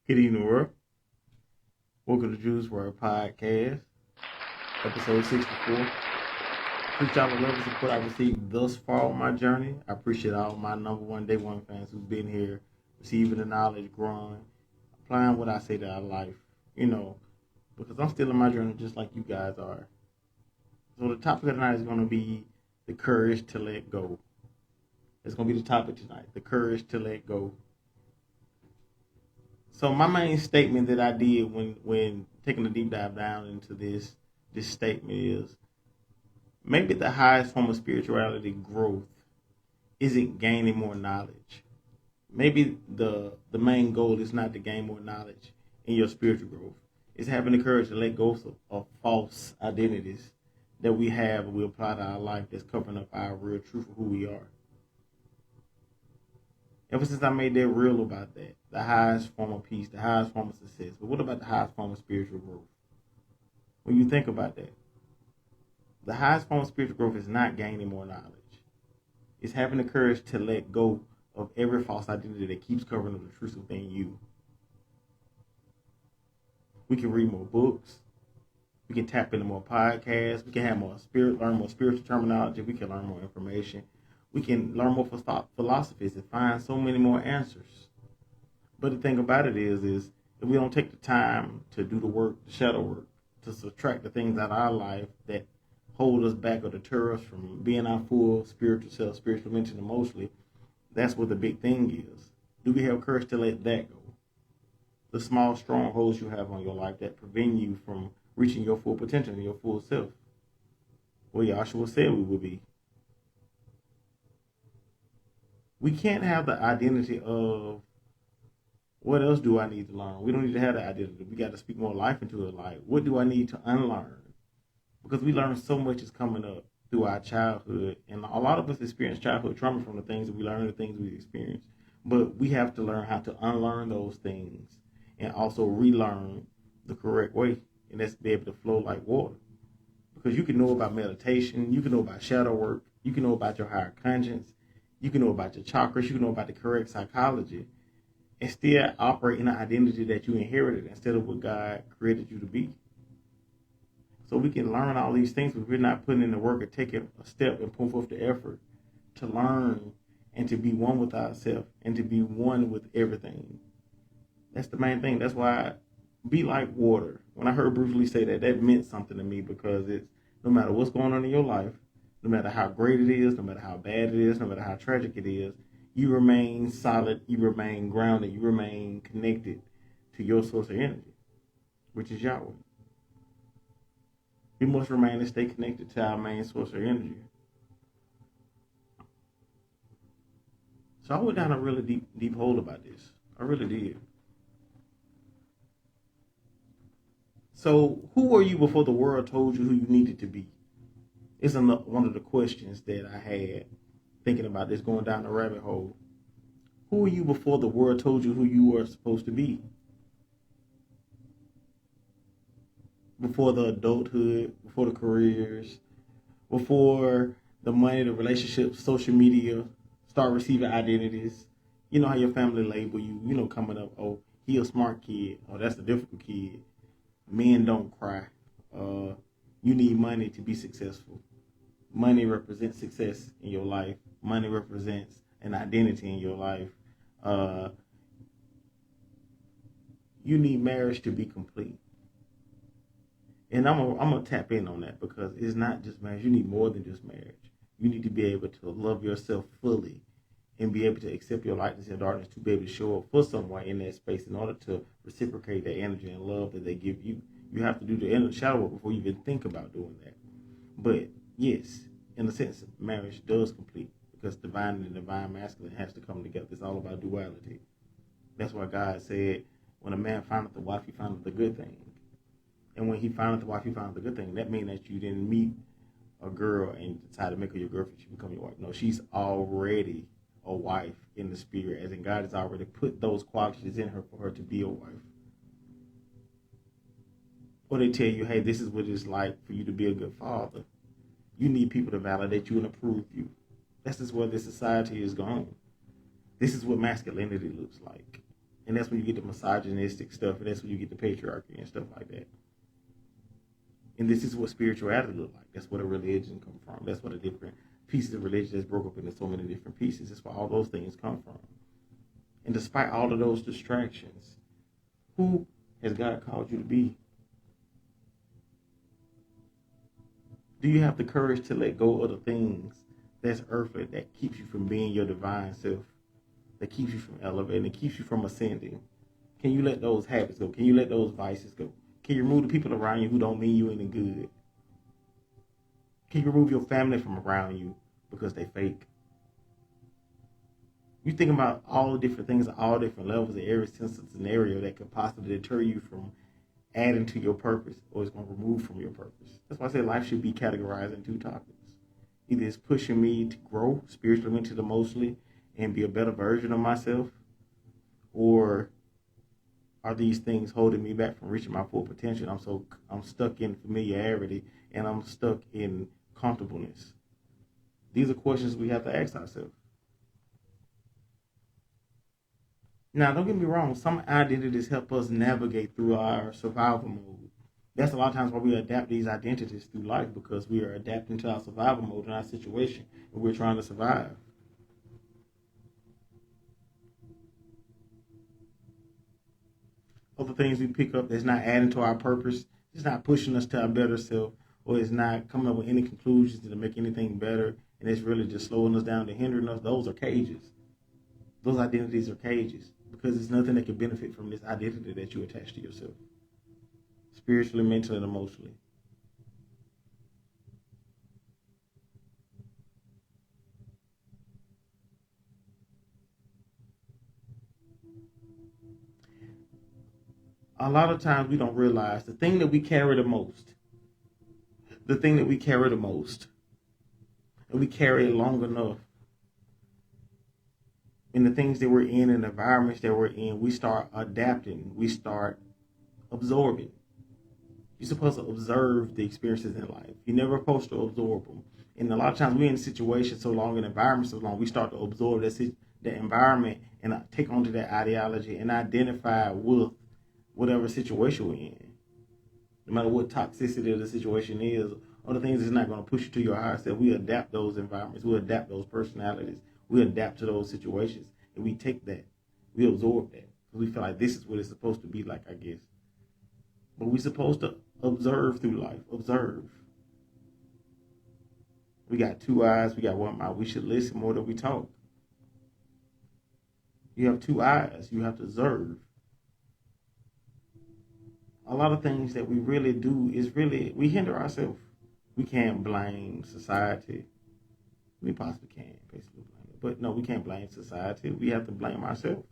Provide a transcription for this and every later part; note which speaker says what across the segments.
Speaker 1: Good evening, world. Welcome to Jews Word Podcast, episode 64. Appreciate all the love and support I've received thus far on my journey. I appreciate all my number one day one fans who's been here, receiving the knowledge, growing, applying what I say to our life, because I'm still in my journey just like you guys are. So the topic of tonight is going to be the courage to let go. It's going to be the topic tonight, the courage to let go. So my main statement that I did when taking a deep dive down into this statement is maybe the highest form of spirituality growth isn't gaining more knowledge. Maybe the main goal is not to gain more knowledge in your spiritual growth. It's having the courage to let go of false identities that we have and we apply to our life that's covering up our real truth of who we are. Ever since I made that real about that, the highest form of peace, the highest form of success. But what about the highest form of spiritual growth? When you think about that, the highest form of spiritual growth is not gaining more knowledge. It's having the courage to let go of every false identity that keeps covering up the truth within you. We can read more books. We can tap into more podcasts. We can have learn more spiritual terminology. We can learn more information. We can learn more philosophies and find so many more answers. But the thing about it is if we don't take the time to do the work, the shadow work, to subtract the things out of our life that hold us back or deter us from being our full spiritual self, spiritual, mental, emotionally, that's what the big thing is. Do we have courage to let that go? The small strongholds you have on your life that prevent you from reaching your full potential and your full self. Well, Yahshua said we would be. We can't have the identity of what else do I need to learn? We don't need to have that identity. We got to speak more life into it. Like, what do I need to unlearn? Because we learn so much is coming up through our childhood. And a lot of us experience childhood trauma from the things that we learn, the things we experience. But we have to learn how to unlearn those things and also relearn the correct way. And that's to be able to flow like water. Because you can know about meditation, you can know about shadow work, you can know about your higher conscience, you can know about your chakras, you can know about the correct psychology, and still operate in the identity that you inherited instead of what God created you to be. So we can learn all these things, but we're not putting in the work or taking a step and putting forth the effort to learn and to be one with ourselves and to be one with everything. That's the main thing. That's why be like water. When I heard Bruce Lee say that, that meant something to me because it's no matter what's going on in your life, no matter how great it is, no matter how bad it is, no matter how tragic it is, you remain solid, you remain grounded, you remain connected to your source of energy, which is Yahweh. We must remain and stay connected to our main source of energy. So I went down a really deep hole about this. I really did. So who were you before the world told you who you needed to be? It's one of the questions that I had thinking about this, going down the rabbit hole. Who were you before the world told you who you were supposed to be? Before the adulthood, before the careers, before the money, the relationships, social media, start receiving identities. You know how your family label you, coming up, oh, he a smart kid, oh, that's a difficult kid. Men don't cry. You need money to be successful. Money represents success in your life. Money represents an identity in your life. You need marriage to be complete. And I'm gonna tap in on that because it's not just marriage. You need more than just marriage. You need to be able to love yourself fully and be able to accept your lightness and darkness to be able to show up for someone in that space in order to reciprocate that energy and love that they give you. You have to do the inner shadow work before you even think about doing that. But yes, in a sense, marriage does complete because divine and divine masculine has to come together. It's all about duality. That's why God said, when a man findeth the wife, he findeth the good thing. And when he found the wife, he found the good thing. That means that you didn't meet a girl and decide to make her your girlfriend, she become your wife. No, she's already a wife in the spirit, as in God has already put those qualities in her for her to be a wife. Or they tell you, hey, this is what it's like for you to be a good father. You need people to validate you and approve you. That's just where this society is gone. This is what masculinity looks like. And that's when you get the misogynistic stuff, and that's when you get the patriarchy and stuff like that. And this is what spirituality looks like. That's where the religion come from. That's where the different pieces of religion that's broke up into so many different pieces. That's where all those things come from. And despite all of those distractions, who has God called you to be? Do you have the courage to let go of the things that's earthly, that keeps you from being your divine self, that keeps you from elevating, that keeps you from ascending? Can you let those habits go? Can you let those vices go? Can you remove the people around you who don't mean you any good? Can you remove your family from around you because they fake? You think about all the different things at all different levels in every sense of scenario that could possibly deter you from adding to your purpose, or it's going to remove from your purpose. That's why I say life should be categorized in two topics. Either it's pushing me to grow spiritually, mentally, emotionally, and be a better version of myself, or are these things holding me back from reaching my full potential? I'm stuck in familiarity, and I'm stuck in comfortableness. These are questions we have to ask ourselves. Now, don't get me wrong, some identities help us navigate through our survival mode. That's a lot of times why we adapt these identities through life, because we are adapting to our survival mode in our situation, and we're trying to survive. Other things we pick up that's not adding to our purpose, it's not pushing us to our better self, or it's not coming up with any conclusions to make anything better, and it's really just slowing us down and hindering us. Those are cages. Those identities are cages, because there's nothing that can benefit from this identity that you attach to yourself, spiritually, mentally, and emotionally. A lot of times we don't realize the thing that we carry the most, the thing that we carry the most, and we carry it long enough, in the things that we're in and the environments that we're in, we start adapting, we start absorbing. You're supposed to observe the experiences in life. You're never supposed to absorb them. And a lot of times we're in situations so long, in environments so long, we start to absorb that environment and take onto that ideology and identify with whatever situation we're in. No matter what toxicity of the situation is, or the things that's not going to push you to your higher self, we adapt those environments, we adapt those personalities, we adapt to those situations, and we take that, we absorb that, because we feel like this is what it's supposed to be like, I guess. But we're supposed to observe through life, observe. We got two eyes, we got one mouth. We should listen more than we talk. You have two eyes, you have to observe. A lot of things that we really do is we hinder ourselves. We can't blame society. We possibly can, basically blame it. But no, we can't blame society. We have to blame ourselves.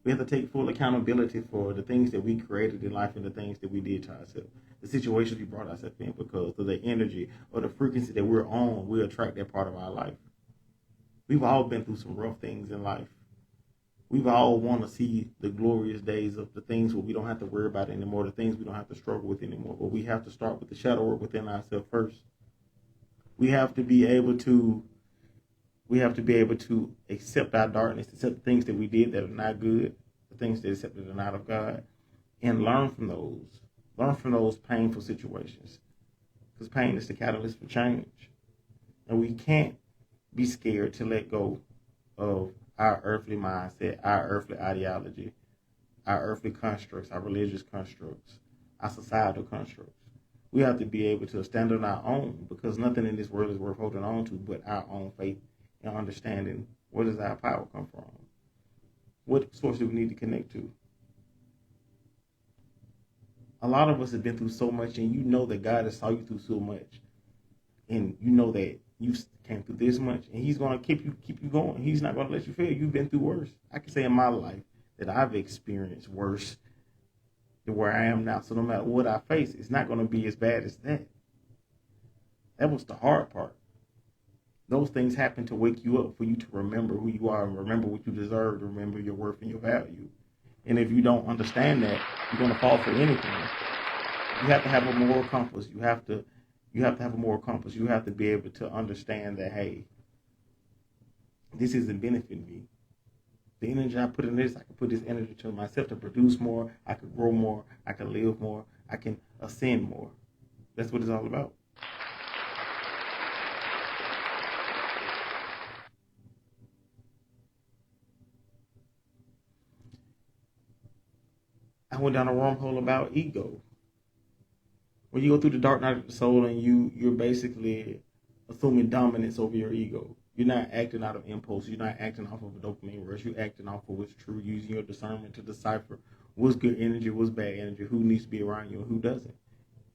Speaker 1: We have to take full accountability for the things that we created in life and the things that we did to ourselves. The situations we brought ourselves in, because of the energy or the frequency that we're on, we attract that part of our life. We've all been through some rough things in life. We've all want to see the glorious days of the things where we don't have to worry about anymore, the things we don't have to struggle with anymore. But we have to start with the shadow work within ourselves first. We have to be able to accept our darkness, accept the things that we did that are not good, the things that are not of God, and learn from those. Learn from those painful situations, because pain is the catalyst for change. And we can't be scared to let go of our earthly mindset, our earthly ideology, our earthly constructs, our religious constructs, our societal constructs. We have to be able to stand on our own, because nothing in this world is worth holding on to but our own faith and understanding where does our power come from. What source do we need to connect to? A lot of us have been through so much, and you know that God has saw you through so much, and you know that you came through this much, and He's going to keep you going. He's not going to let you fail. You've been through worse. I can say in my life that I've experienced worse than where I am now. So no matter what I face, it's not going to be as bad as that. That was the hard part. Those things happen to wake you up, for you to remember who you are and remember what you deserve, to remember your worth and your value. And if you don't understand that, you're going to fall for anything. You have to have a moral compass. You have to have a moral compass. You have to be able to understand that, hey, this isn't benefiting me. The energy I put in this, I can put this energy to myself to produce more. I could grow more. I can live more. I can ascend more. That's what it's all about. I went down a wormhole about ego. When you go through the dark night of the soul and you're basically assuming dominance over your ego. You're not acting out of impulse. You're not acting off of a dopamine rush. You're acting off of what's true, using your discernment to decipher what's good energy, what's bad energy, who needs to be around you and who doesn't.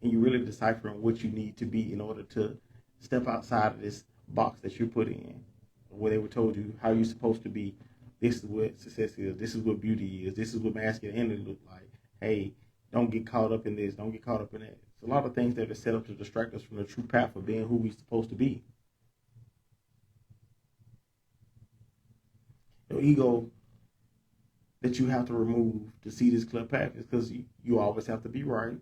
Speaker 1: And you're really deciphering what you need to be in order to step outside of this box that you put in, where they were told you how you're supposed to be. This is what success is. This is what beauty is. This is what masculinity looks like. Hey, don't get caught up in this. Don't get caught up in that. It's a lot of things that are set up to distract us from the true path of being who we're supposed to be. Your ego that you have to remove to see this clear path is because you always have to be right.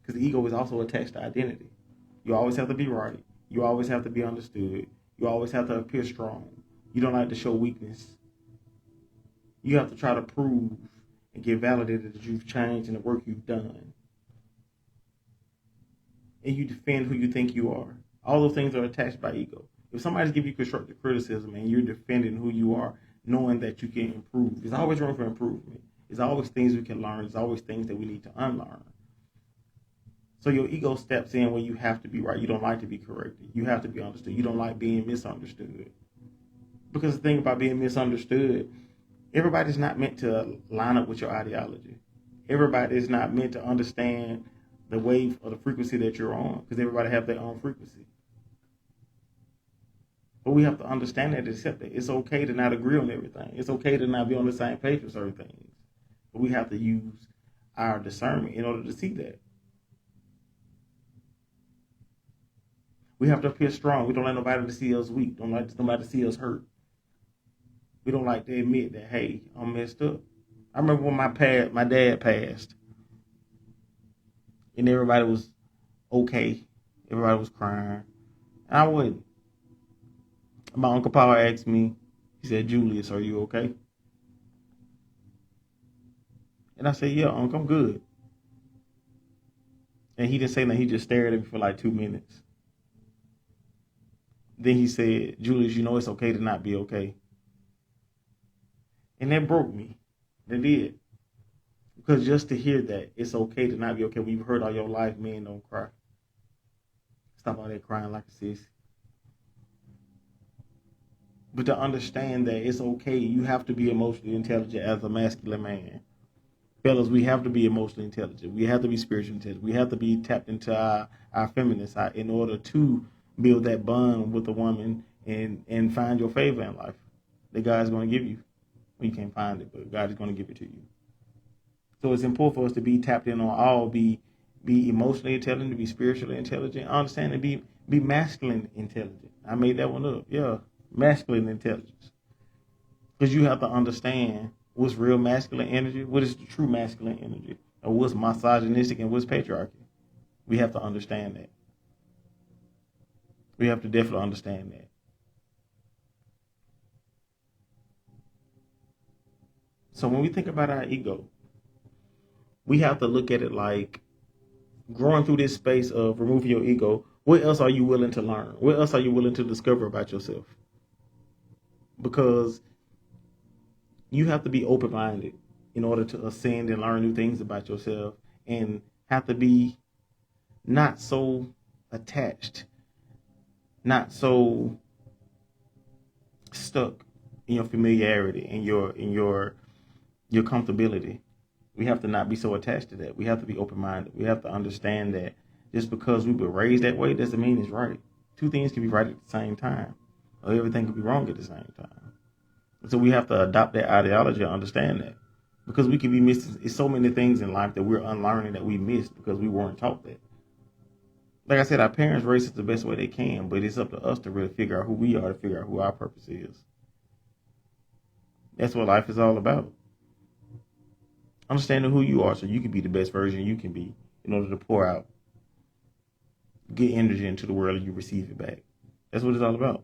Speaker 1: Because the ego is also attached to identity. You always have to be right. You always have to be understood. You always have to appear strong. You don't like to show weakness. You have to try to prove and get validated that you've changed in the work you've done. And you defend who you think you are. All those things are attached by ego. If somebody's giving you constructive criticism and you're defending who you are, knowing that you can improve, there's always room for improvement. There's always things we can learn. There's always things that we need to unlearn. So your ego steps in when you have to be right. You don't like to be corrected. You have to be understood. You don't like being misunderstood. Because the thing about being misunderstood, everybody's not meant to line up with your ideology. Everybody is not meant to understand the wave or the frequency that you're on, because everybody have their own frequency. But we have to understand that and accept that. It's okay to not agree on everything. It's okay to not be on the same page with certain things. But we have to use our discernment in order to see that. We have to appear strong. We don't like nobody to see us weak. Don't like nobody to see us hurt. We don't like to admit that, hey, I'm messed up. I remember when my dad passed, and everybody was okay. Everybody was crying. And I wasn't. My Uncle Paul asked me, he said, Julius, are you okay? And I said, yeah, Uncle, I'm good. And he didn't say nothing. He just stared at me for like 2 minutes. Then he said, Julius, you know it's okay to not be okay. And that broke me. It did. Because just to hear that it's okay to not be okay, when you've heard all your life, men don't cry. Stop all that crying like a sis. But to understand that it's okay, you have to be emotionally intelligent as a masculine man. Fellas, we have to be emotionally intelligent. We have to be spiritually intelligent. We have to be tapped into our feminine side in order to build that bond with a woman and find your favor in life that God's going to give you. Well, you can't find it, but God is going to give it to you. So it's important for us to be tapped in on all, be emotionally intelligent, to be spiritually intelligent, understand and be masculine intelligent. I made that one up. Yeah, masculine intelligence. Because you have to understand what's real masculine energy, what is the true masculine energy, or what's misogynistic and what's patriarchy. We have to understand that. We have to definitely understand that. So when we think about our ego, we have to look at it like growing through this space of removing your ego. What else are you willing to learn? What else are you willing to discover about yourself? Because you have to be open-minded in order to ascend and learn new things about yourself, and have to be not so attached, not so stuck in your familiarity and your comfortability. We have to not be so attached to that. We have to be open-minded. We have to understand that just because we were raised that way doesn't mean it's right. Two things can be right at the same time, or everything can be wrong at the same time. So we have to adopt that ideology and understand that, because we can be missing. It's so many things in life that we're unlearning that we missed because we weren't taught that. Like I said, our parents raise us the best way they can, but it's up to us to really figure out who we are, to figure out who our purpose is. That's what life is all about. Understanding who you are so you can be the best version you can be in order to pour out good energy into the world and you receive it back. That's what it's all about.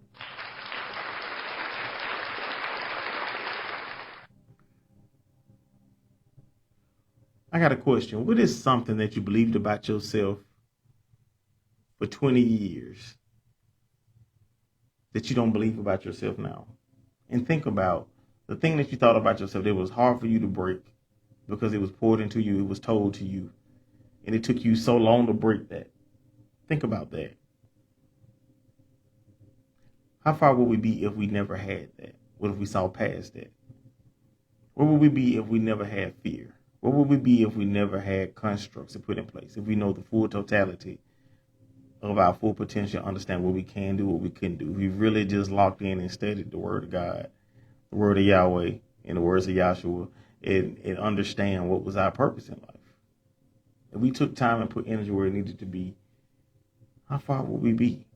Speaker 1: I got a question. What is something that you believed about yourself for 20 years that you don't believe about yourself now? And think about the thing that you thought about yourself that was hard for you to break because it was poured into you, it was told to you, and it took you so long to break that. Think about that. How far would we be if we never had that? What if we saw past that? Where would we be if we never had fear? Where would we be if we never had constructs to put in place? If we know the full totality of our full potential, understand what we can do, what we couldn't do. If we really just locked in and studied the word of God, the word of Yahweh, and the words of Yahshua, and understand what was our purpose in life. If we took time and put energy where it needed to be, how far would we be?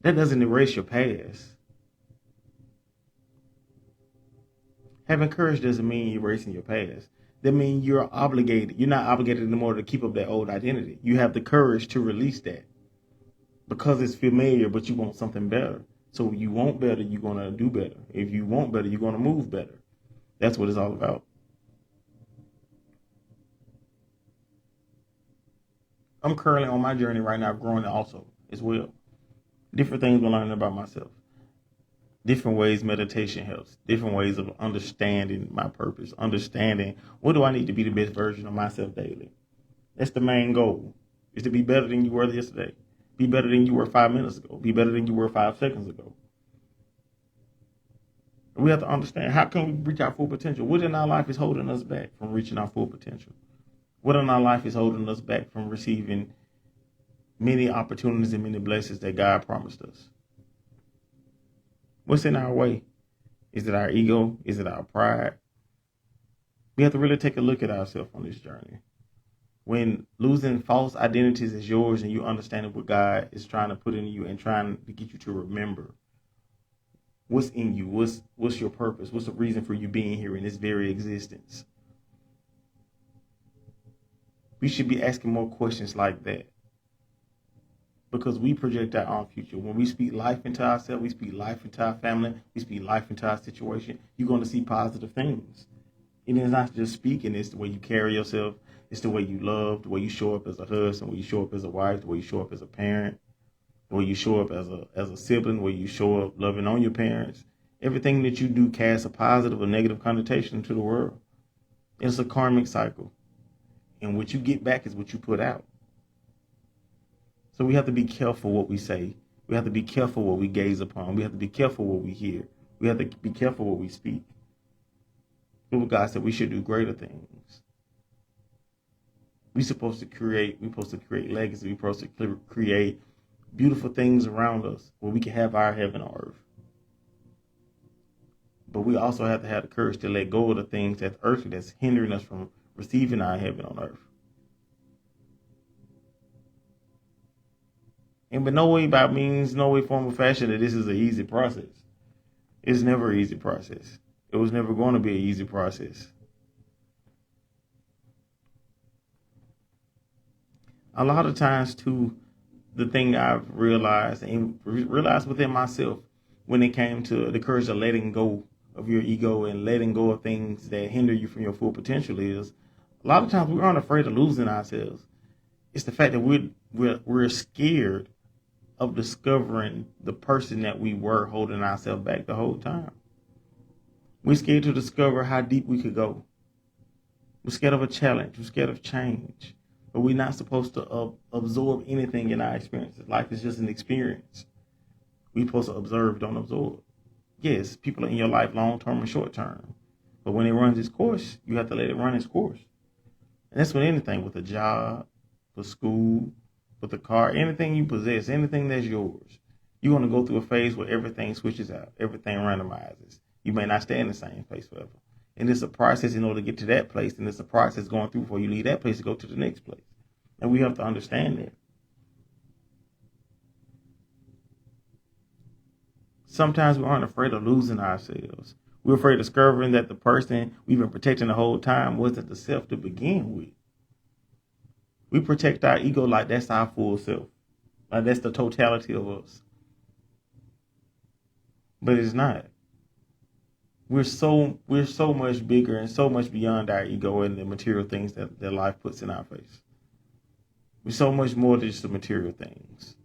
Speaker 1: That doesn't erase your past. Having courage doesn't mean erasing your past. That means you're obligated. You're not obligated anymore to keep up that old identity. You have the courage to release that because it's familiar, but you want something better. So you want better, you're going to do better. If you want better, you're going to move better. That's what it's all about. I'm currently on my journey right now, growing also as well. Different things I'm learning about myself. Different ways meditation helps. Different ways of understanding my purpose. Understanding what do I need to be the best version of myself daily. That's the main goal, is to be better than you were yesterday. Be better than you were 5 minutes ago. Be better than you were 5 seconds ago. We have to understand, how can we reach our full potential? What in our life is holding us back from reaching our full potential? What in our life is holding us back from receiving many opportunities and many blessings that God promised us? What's in our way? Is it our ego? Is it our pride? We have to really take a look at ourselves on this journey. When losing false identities is yours and you understand what God is trying to put in you and trying to get you to remember what's in you, what's your purpose, what's the reason for you being here in this very existence. We should be asking more questions like that, because we project our own future. When we speak life into ourselves, we speak life into our family, we speak life into our situation, you're going to see positive things. And it's not just speaking, it's the way you carry yourself, it's the way you love, the way you show up as a husband, the way you show up as a wife, the way you show up as a parent, the way you show up as a sibling, the way you show up loving on your parents. Everything that you do casts a positive or negative connotation to the world. It's a karmic cycle. And what you get back is what you put out. So we have to be careful what we say. We have to be careful what we gaze upon. We have to be careful what we hear. We have to be careful what we speak. But God said we should do greater things. We're supposed to create legacy. We're supposed to create beautiful things around us where we can have our heaven on earth. But we also have to have the courage to let go of the things that's earthly, that's hindering us from receiving our heaven on earth. And but no way by means, no way, form, or fashion that this is an easy process. It's never an easy process. It was never going to be an easy process. A lot of times, too, the thing I've realized and realized within myself when it came to the courage of letting go of your ego and letting go of things that hinder you from your full potential is a lot of times we aren't afraid of losing ourselves. It's the fact that we're scared of discovering the person that we were holding ourselves back the whole time. We're scared to discover how deep we could go. We're scared of a challenge. We're scared of change. But we're not supposed to absorb anything in our experiences. Life is just an experience. We're supposed to observe, don't absorb. Yes, people are in your life long term and short term. But when it runs its course, you have to let it run its course. And that's with anything, with a job, with school, with a car, anything you possess, anything that's yours. You're going to go through a phase where everything switches out, everything randomizes. You may not stay in the same place forever. And it's a process in order to get to that place, and it's a process going through before you leave that place to go to the next place. And we have to understand that. Sometimes we aren't afraid of losing ourselves. We're afraid of discovering that the person we've been protecting the whole time wasn't the self to begin with. We protect our ego like that's our full self. Like that's the totality of us. But it's not. we're so much bigger and so much beyond our ego and the material things that life puts in our face. We're so much more than just the material things.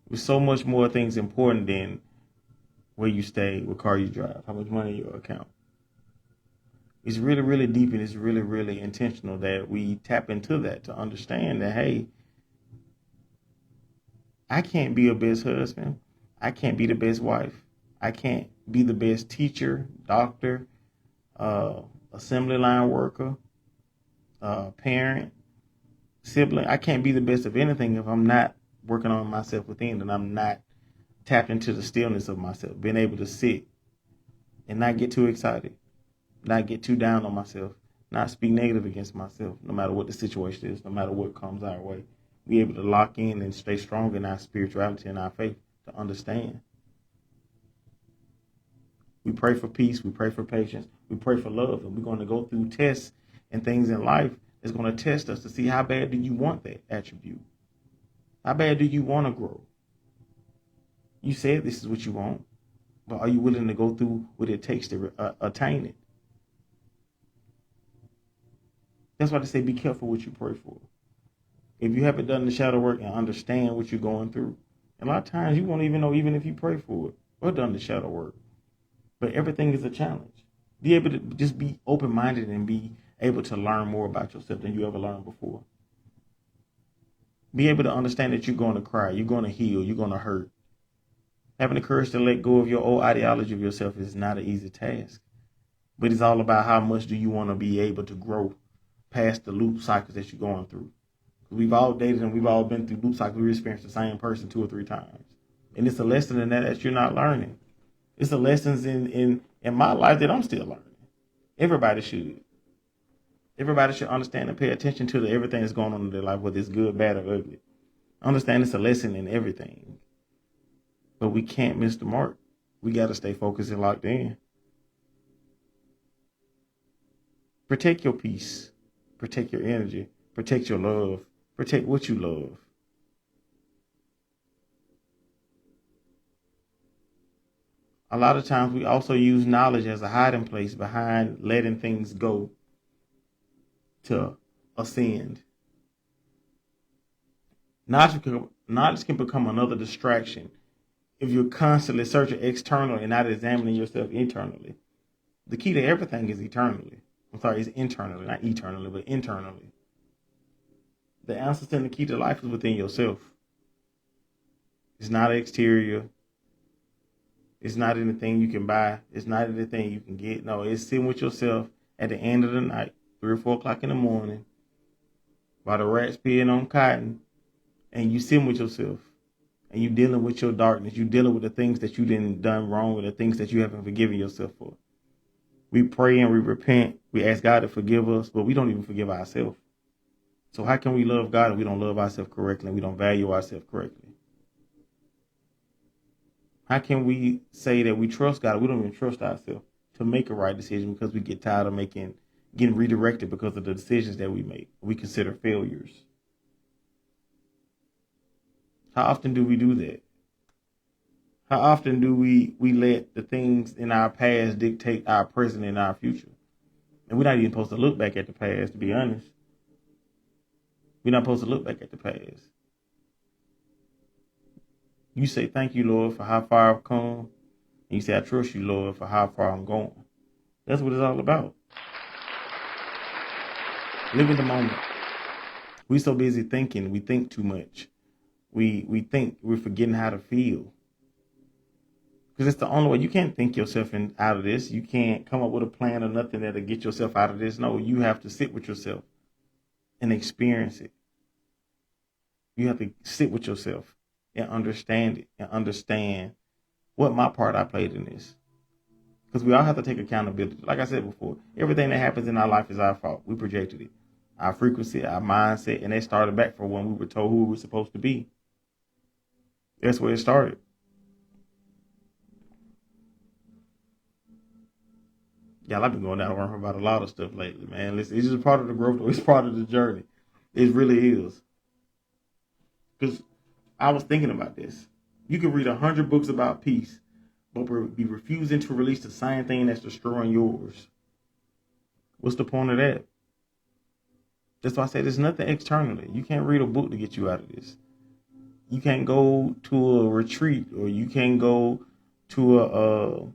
Speaker 1: We're so much more things important than where you stay, what car you drive, how much money in your account. It's really, really deep, and it's really, really intentional that we tap into that to understand that, hey, I can't be a best husband. I can't be the best wife. I can't be the best teacher, doctor, uh, assembly line worker, parent, sibling. I can't be the best of anything if I'm not working on myself within, and I'm not tapped into the stillness of myself, being able to sit and not get too excited, not get too down on myself, not speak negative against myself, no matter what the situation is, no matter what comes our way. Be able to lock in and stay strong in our spirituality and our faith to understand. We pray for peace, we pray for patience, we pray for love, and we're going to go through tests and things in life that's going to test us to see how bad do you want that attribute? How bad do you want to grow? You said this is what you want, but are you willing to go through what it takes to attain it? That's why they say be careful what you pray for. If you haven't done the shadow work and understand what you're going through, a lot of times you won't even know even if you pray for it or done the shadow work. But everything is a challenge. Be able to just be open-minded and be able to learn more about yourself than you ever learned before. Be able to understand that you're going to cry, you're going to heal, you're going to hurt. Having the courage to let go of your old ideology of yourself is not an easy task. But it's all about how much do you want to be able to grow past the loop cycles that you're going through. We've all dated and we've all been through loop cycles. We've experienced the same person 2 or 3 times. And it's a lesson in that you're not learning. It's a lessons in my life that I'm still learning. Everybody should. Everybody should understand and pay attention to everything that's going on in their life, whether it's good, bad, or ugly. Understand it's a lesson in everything. But we can't miss the mark. We got to stay focused and locked in. Protect your peace. Protect your energy. Protect your love. Protect what you love. A lot of times we also use knowledge as a hiding place behind letting things go to ascend. Knowledge can become another distraction if you're constantly searching externally and not examining yourself internally. The key to everything is internally, not eternally, but internally. The answers and the key to life is within yourself. It's not exterior. It's not anything you can buy. It's not anything you can get. No, it's sitting with yourself at the end of the night, 3 or 4 o'clock in the morning, while the rats peeing on cotton, and you sitting with yourself, and you dealing with your darkness. You dealing with the things that you didn't done wrong, or the things that you haven't forgiven yourself for. We pray and we repent. We ask God to forgive us, but we don't even forgive ourselves. So how can we love God if we don't love ourselves correctly and we don't value ourselves correctly? How can we say that we trust God if we don't even trust ourselves to make a right decision because we get tired of getting redirected because of the decisions that we make? We consider failures. How often do we do that? How often do we let the things in our past dictate our present and our future? And we're not even supposed to look back at the past, to be honest. We're not supposed to look back at the past. You say, thank you, Lord, for how far I've come. And you say, I trust you, Lord, for how far I'm going. That's what it's all about. Live in the moment. We're so busy thinking. We think too much. We think we're forgetting how to feel. Because it's the only way. You can't think yourself out of this. You can't come up with a plan or nothing that'll get yourself out of this. No, you have to sit with yourself and experience it. You have to sit with yourself and understand it and understand what my part I played in this. Because we all have to take accountability. Like I said before, everything that happens in our life is our fault. We projected it. Our frequency, our mindset, and they started back from when we were told who we were supposed to be. That's where it started. Y'all, I've been going down and about a lot of stuff lately, man. It's just part of the growth. It's part of the journey. It really is. Because I was thinking about this. You can read 100 books about peace, but be refusing to release the same thing that's destroying yours. What's the point of that? That's why I say there's nothing externally. You can't read a book to get you out of this. You can't go to a retreat, or you can't go to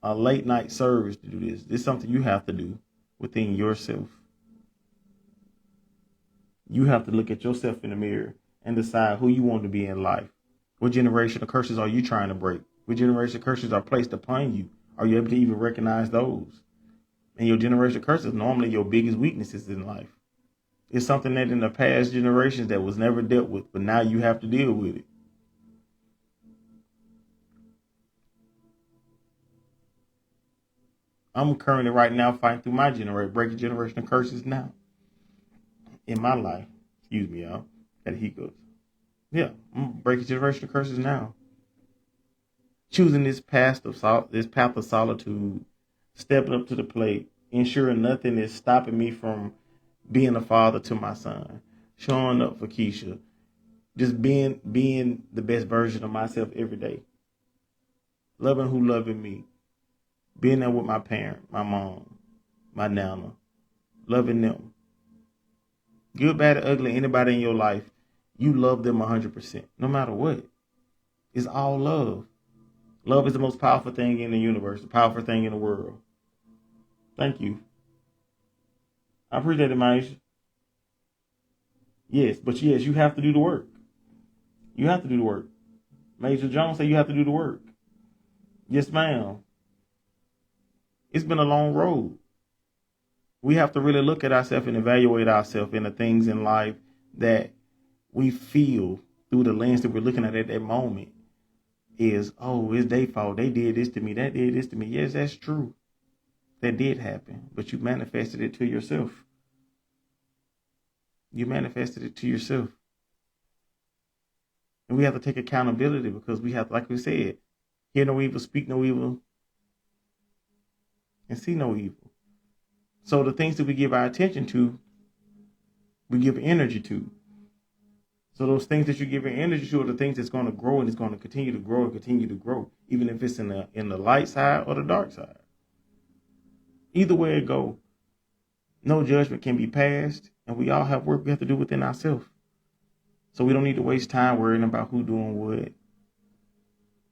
Speaker 1: a late night service to do this. This is something you have to do within yourself. You have to look at yourself in the mirror and decide who you want to be in life. What generational curses are you trying to break? What generational curses are placed upon you? Are you able to even recognize those? And your generational curses are normally your biggest weaknesses in life. It's something that in the past generations that was never dealt with, but now you have to deal with it. I'm currently right now fighting through my breaking generational curses now in my life. Excuse me, y'all. Got hiccups. Yeah, I'm breaking generational curses now. Choosing this path of solitude, stepping up to the plate, ensuring nothing is stopping me from being a father to my son, showing up for Keisha, just being the best version of myself every day, loving who loving me, being there with my parent, my mom, my nana, loving them. Good, bad, or ugly, anybody in your life, you love them 100%, no matter what. It's all love. Love is the most powerful thing in the universe, the powerful thing in the world. Thank you. I appreciate it, Maisha. Yes, but yes, you have to do the work. You have to do the work. Major Jones said you have to do the work. Yes, ma'am. It's been a long road. We have to really look at ourselves and evaluate ourselves in the things in life that we feel through the lens that we're looking at that moment is, oh, it's their fault. They did this to me. That did this to me. Yes, that's true. That did happen, but you manifested it to yourself. You manifested it to yourself. And we have to take accountability because we have, like we said, hear no evil, speak no evil, and see no evil. So the things that we give our attention to, we give energy to. So those things that you give your energy to are the things that's going to grow, and it's going to continue to grow and continue to grow, even if it's in the light side or the dark side. Either way it go, no judgment can be passed, and we all have work we have to do within ourselves. So we don't need to waste time worrying about who doing what.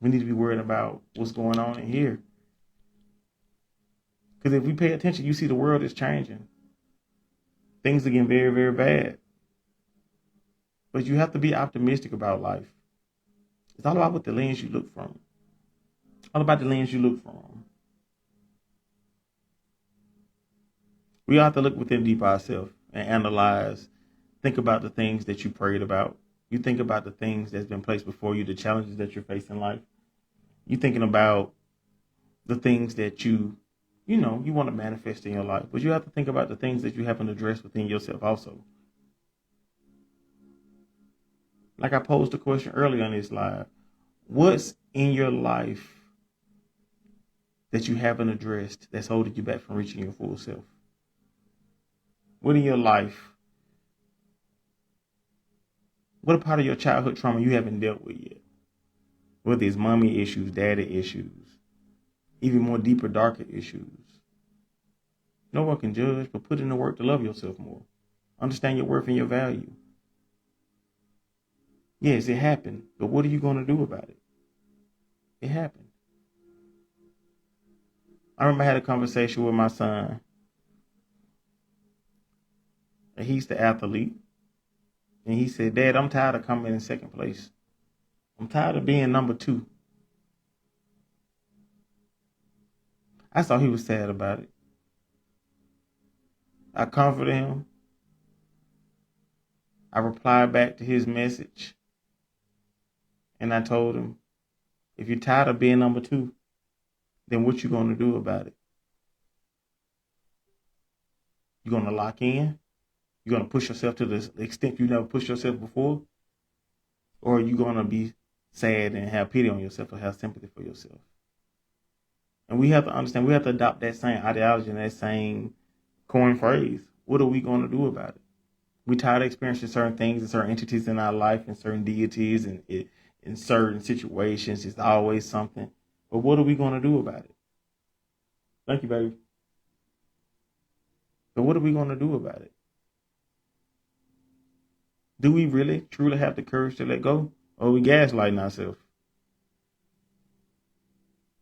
Speaker 1: We need to be worried about what's going on in here. Because if we pay attention, you see the world is changing. Things are getting very, very bad. But you have to be optimistic about life. It's all about what the lens you look from. All about the lens you look from. We have to look within deep ourselves and analyze. Think about the things that you prayed about. You think about the things that's been placed before you, the challenges that you're facing in life. You're thinking about the things that you want to manifest in your life. But you have to think about the things that you haven't addressed within yourself also. Like I posed a question earlier on this live. What's in your life that you haven't addressed that's holding you back from reaching your full self? What in your life? What a part of your childhood trauma you haven't dealt with yet? Whether it's mommy issues, daddy issues, even more deeper, darker issues. No one can judge, but put in the work to love yourself more. Understand your worth and your value. Yes, it happened, but what are you going to do about it? It happened. I remember I had a conversation with my son. And he's the athlete. And he said, Dad, I'm tired of coming in second place. I'm tired of being number 2. I saw he was sad about it. I comforted him. I replied back to his message. And I told him, if you're tired of being number 2, then what you going to do about it? You're going to lock in? You're going to push yourself to the extent you never pushed yourself before? Or are you going to be sad and have pity on yourself or have sympathy for yourself? And we have to understand, we have to adopt that same ideology and that same coin phrase. What are we going to do about it? We're tired of experiencing certain things and certain entities in our life and certain deities and in certain situations. It's always something. But what are we going to do about it? Thank you, baby. But what are we going to do about it? Do we really, truly have the courage to let go? Or are we gaslighting ourselves?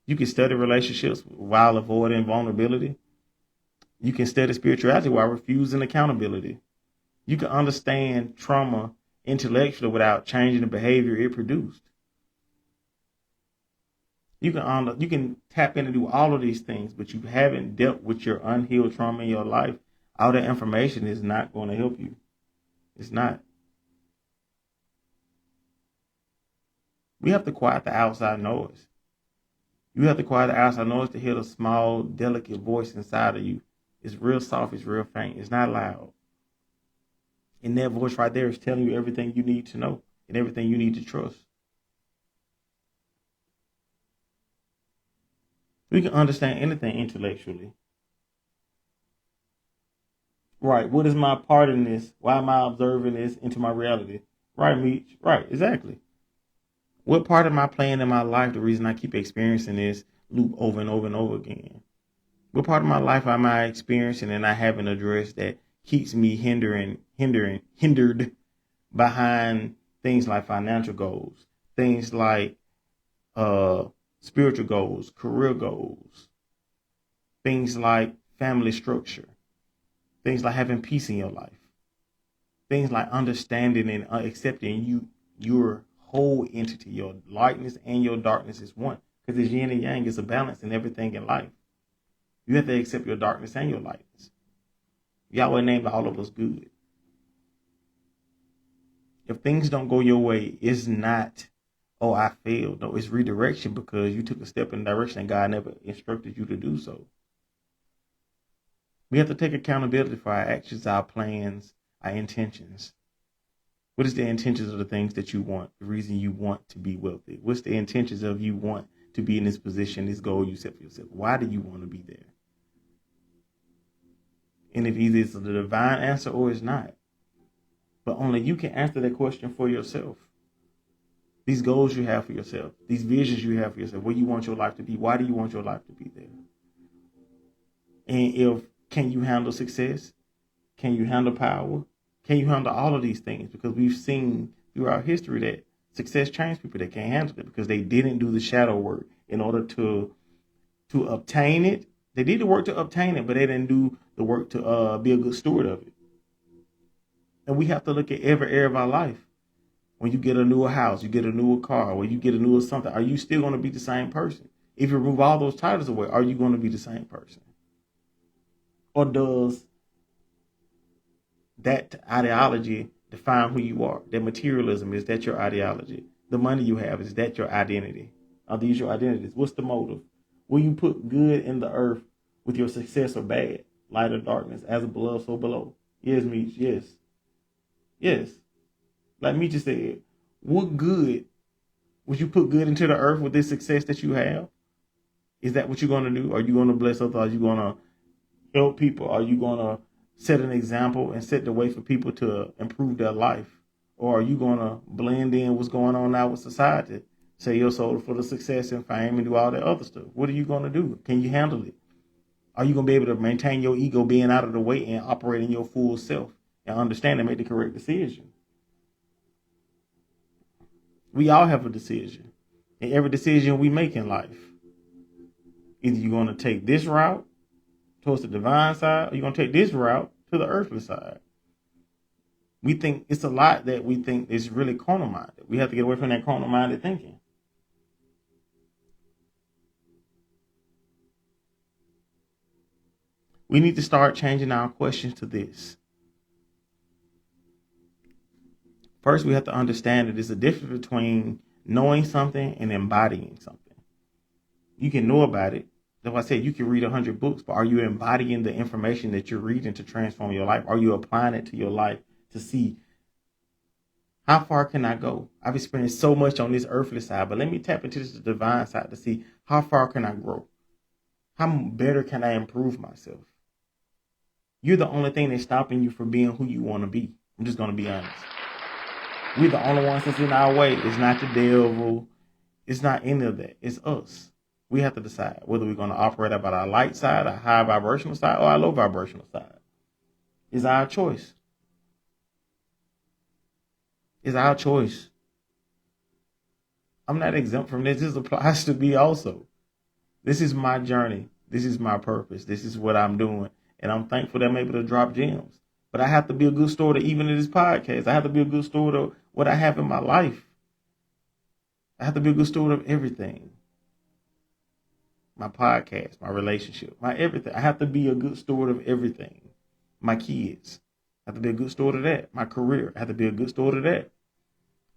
Speaker 1: You can study relationships while avoiding vulnerability. You can study spirituality while refusing accountability. You can understand trauma intellectually without changing the behavior it produced. You can tap in and do all of these things, but you haven't dealt with your unhealed trauma in your life. All that information is not going to help you. It's not. We have to quiet the outside noise. You have to quiet the outside noise to hear the small, delicate voice inside of you. It's real soft. It's real faint. It's not loud. And that voice right there is telling you everything you need to know and everything you need to trust. We can understand anything intellectually. Right. What is my part in this? Why am I observing this into my reality? Right, Meech. Right. Exactly. What part am I playing in my life? The reason I keep experiencing this loop over and over and over again. What part of my life am I experiencing and I haven't addressed that keeps me hindered behind things like financial goals, things like spiritual goals, career goals, things like family structure, things like having peace in your life, things like understanding and accepting your whole entity, your lightness and your darkness is one. Because it's yin and yang, it's a balance in everything in life. You have to accept your darkness and your lightness. Yahweh named all of us good. If things don't go your way, it's not, oh, I failed. No, it's redirection because you took a step in a direction and God never instructed you to do so. We have to take accountability for our actions, our plans, our intentions. What is the intentions of the things that you want, the reason you want to be wealthy? What's the intentions of you want to be in this position, this goal you set for yourself? Why do you want to be there? And if either it's the divine answer or it's not. But only you can answer that question for yourself. These goals you have for yourself, these visions you have for yourself, where you want your life to be, why do you want your life to be there? And can you handle success? Can you handle power? Can you handle all of these things? Because we've seen throughout history that success changed people that can't handle it because they didn't do the shadow work in order to obtain it. They did the work to obtain it, but they didn't do the work to be a good steward of it. And we have to look at every area of our life. When you get a newer house, you get a newer car, or you get a newer something, are you still going to be the same person? If you remove all those titles away, are you going to be the same person? Or does that ideology define who you are? That materialism, is that your ideology? The money you have, is that your identity? Are these your identities? What's the motive? Will you put good in the earth with your success or bad? Light or darkness, as above, so below. Yes, Meech, yes. Yes. Like Meech just said, what good would you put good into the earth with this success that you have? Is that what you're going to do? Are you going to bless others? Are you going to help people? Are you going to set an example and set the way for people to improve their life? Or are you going to blend in what's going on now with society? Sell your soul for the success and fame and do all that other stuff. What are you going to do? Can you handle it? Are you going to be able to maintain your ego being out of the way and operate in your full self and understand and make the correct decision? We all have a decision. And every decision we make in life, either you're going to take this route towards the divine side, or you're going to take this route to the earthly side. We think it's a lot that we think is really carnal-minded. We have to get away from that carnal-minded thinking. We need to start changing our questions to this. First, we have to understand that there's a difference between knowing something and embodying something. You can know about it. Like I said, you can read 100 books, but are you embodying the information that you're reading to transform your life? Are you applying it to your life to see how far can I go? I've experienced so much on this earthly side, but let me tap into this divine side to see how far can I grow? How better can I improve myself? You're the only thing that's stopping you from being who you want to be. I'm just going to be honest. We're the only ones that's in our way. It's not the devil. It's not any of that. It's us. We have to decide whether we're going to operate about our light side, our high vibrational side, or our low vibrational side. It's our choice. It's our choice. I'm not exempt from this. This applies to me also. This is my journey. This is my purpose. This is what I'm doing. And I'm thankful that I'm able to drop gems. But I have to be a good steward of even in this podcast. I have to be a good steward of what I have in my life. I have to be a good steward of everything. My podcast, my relationship, my everything. I have to be a good steward of everything. My kids. I have to be a good steward of that. My career. I have to be a good steward of that.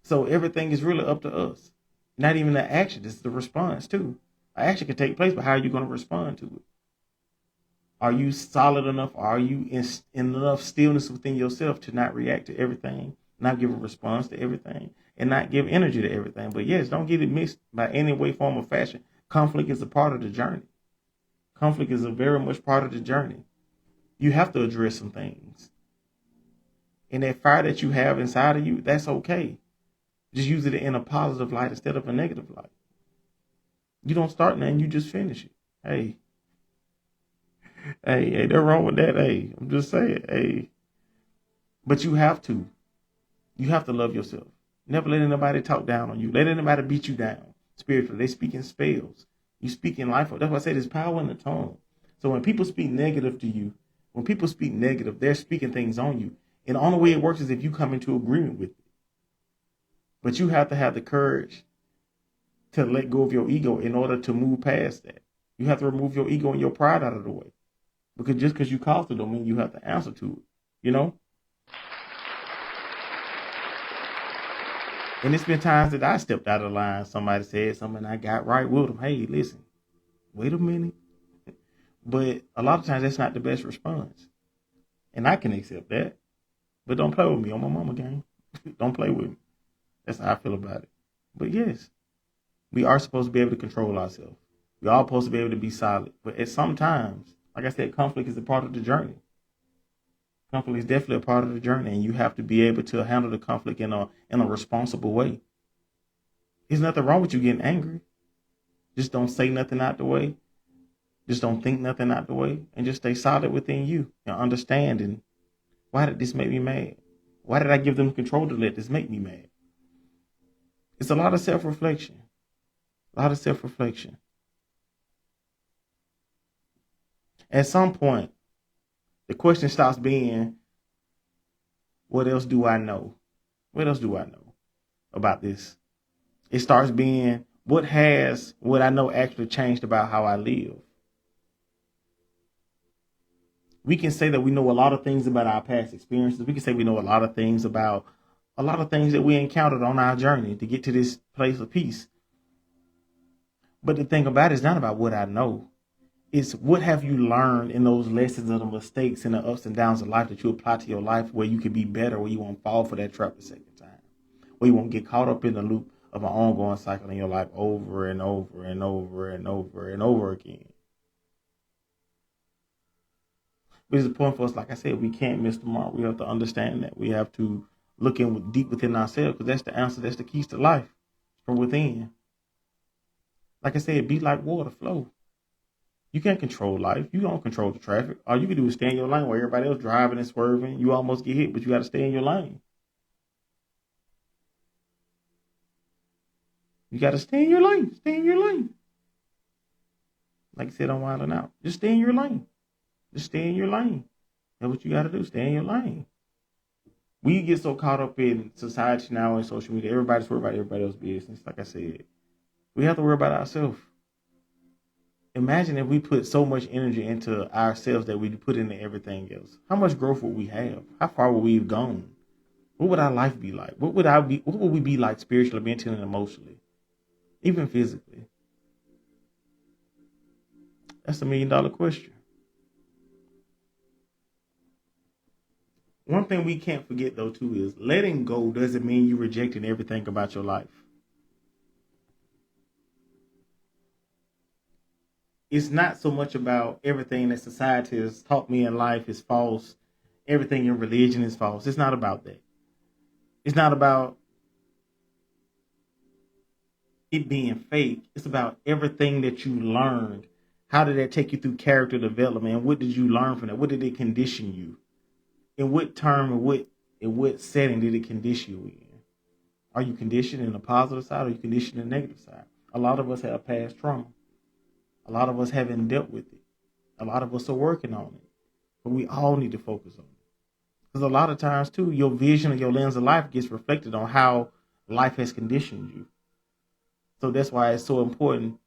Speaker 1: So everything is really up to us. Not even the action. It's the response too. An action can take place, but how are you going to respond to it? Are you solid enough? Are you in enough stillness within yourself to not react to everything, not give a response to everything, and not give energy to everything? But yes, don't get it mixed by any way, form, or fashion. Conflict is a part of the journey. Conflict is a very much part of the journey. You have to address some things. And that fire that you have inside of you, that's okay. Just use it in a positive light instead of a negative light. You don't start nothing, you just finish it. Hey, ain't nothing wrong with that. Hey, I'm just saying, hey. But you have to. You have to love yourself. Never let anybody talk down on you. Let anybody beat you down spiritually. They speak in spells. You speak in life. That's why I say there's power in the tongue. So when people speak negative to you, when people speak negative, they're speaking things on you. And the only way it works is if you come into agreement with it. But you have to have the courage to let go of your ego in order to move past that. You have to remove your ego and your pride out of the way. Because just because you caused it don't mean you have to answer to it. You know? And it's been times that I stepped out of line. Somebody said something and I got right with them. Hey, listen, wait a minute. But a lot of times that's not the best response. And I can accept that. But don't play with me on my mama game. Don't play with me. That's how I feel about it. But yes, we are supposed to be able to control ourselves. We are supposed to be able to be solid. But at some times, like I said, conflict is a part of the journey. Conflict is definitely a part of the journey, and you have to be able to handle the conflict in a responsible way. There's nothing wrong with you getting angry. Just don't say nothing out the way. Just don't think nothing out the way, and just stay solid within you and understanding, why did this make me mad? Why did I give them control to let this make me mad? It's a lot of self-reflection. A lot of self-reflection. At some point, the question stops being, what else do I know? What else do I know about this? It starts being, what I know actually changed about how I live? We can say that we know a lot of things about our past experiences. We can say we know a lot of things about a lot of things that we encountered on our journey to get to this place of peace. But the thing about it is not about what I know. It's what have you learned in those lessons of the mistakes and the ups and downs of life that you apply to your life, where you can be better, where you won't fall for that trap a second time, where you won't get caught up in the loop of an ongoing cycle in your life over and over and over and over and over again. But it's important for us, like I said, we can't miss the mark. We have to understand that. We have to look in deep within ourselves, because that's the answer. That's the keys to life, from within. Like I said, be like water, flow. You can't control life. You don't control the traffic. All you can do is stay in your lane while everybody else driving and swerving. You almost get hit, but you got to stay in your lane. You got to stay in your lane. Stay in your lane. Like I said, I'm wilding out. Just stay in your lane. Just stay in your lane. That's what you got to do. Stay in your lane. We get so caught up in society now and social media. Everybody's worried about everybody else's business. Like I said, we have to worry about ourselves. Imagine if we put so much energy into ourselves that we put into everything else. How much growth would we have? How far would we have gone? What would our life be like? What would we be like spiritually, mentally, and emotionally? Even physically? That's $1 million question. One thing we can't forget, though, too, is letting go doesn't mean you're rejecting everything about your life. It's not so much about everything that society has taught me in life is false. Everything in religion is false. It's not about that. It's not about it being fake. It's about everything that you learned. How did that take you through character development? And what did you learn from that? What did it condition you? In what term and what setting did it condition you in? Are you conditioned in the positive side or are you conditioned in the negative side? A lot of us have past trauma. A lot of us haven't dealt with it. A lot of us are working on it. But we all need to focus on it. Because a lot of times, too, your vision or your lens of life gets reflected on how life has conditioned you. So that's why it's so important.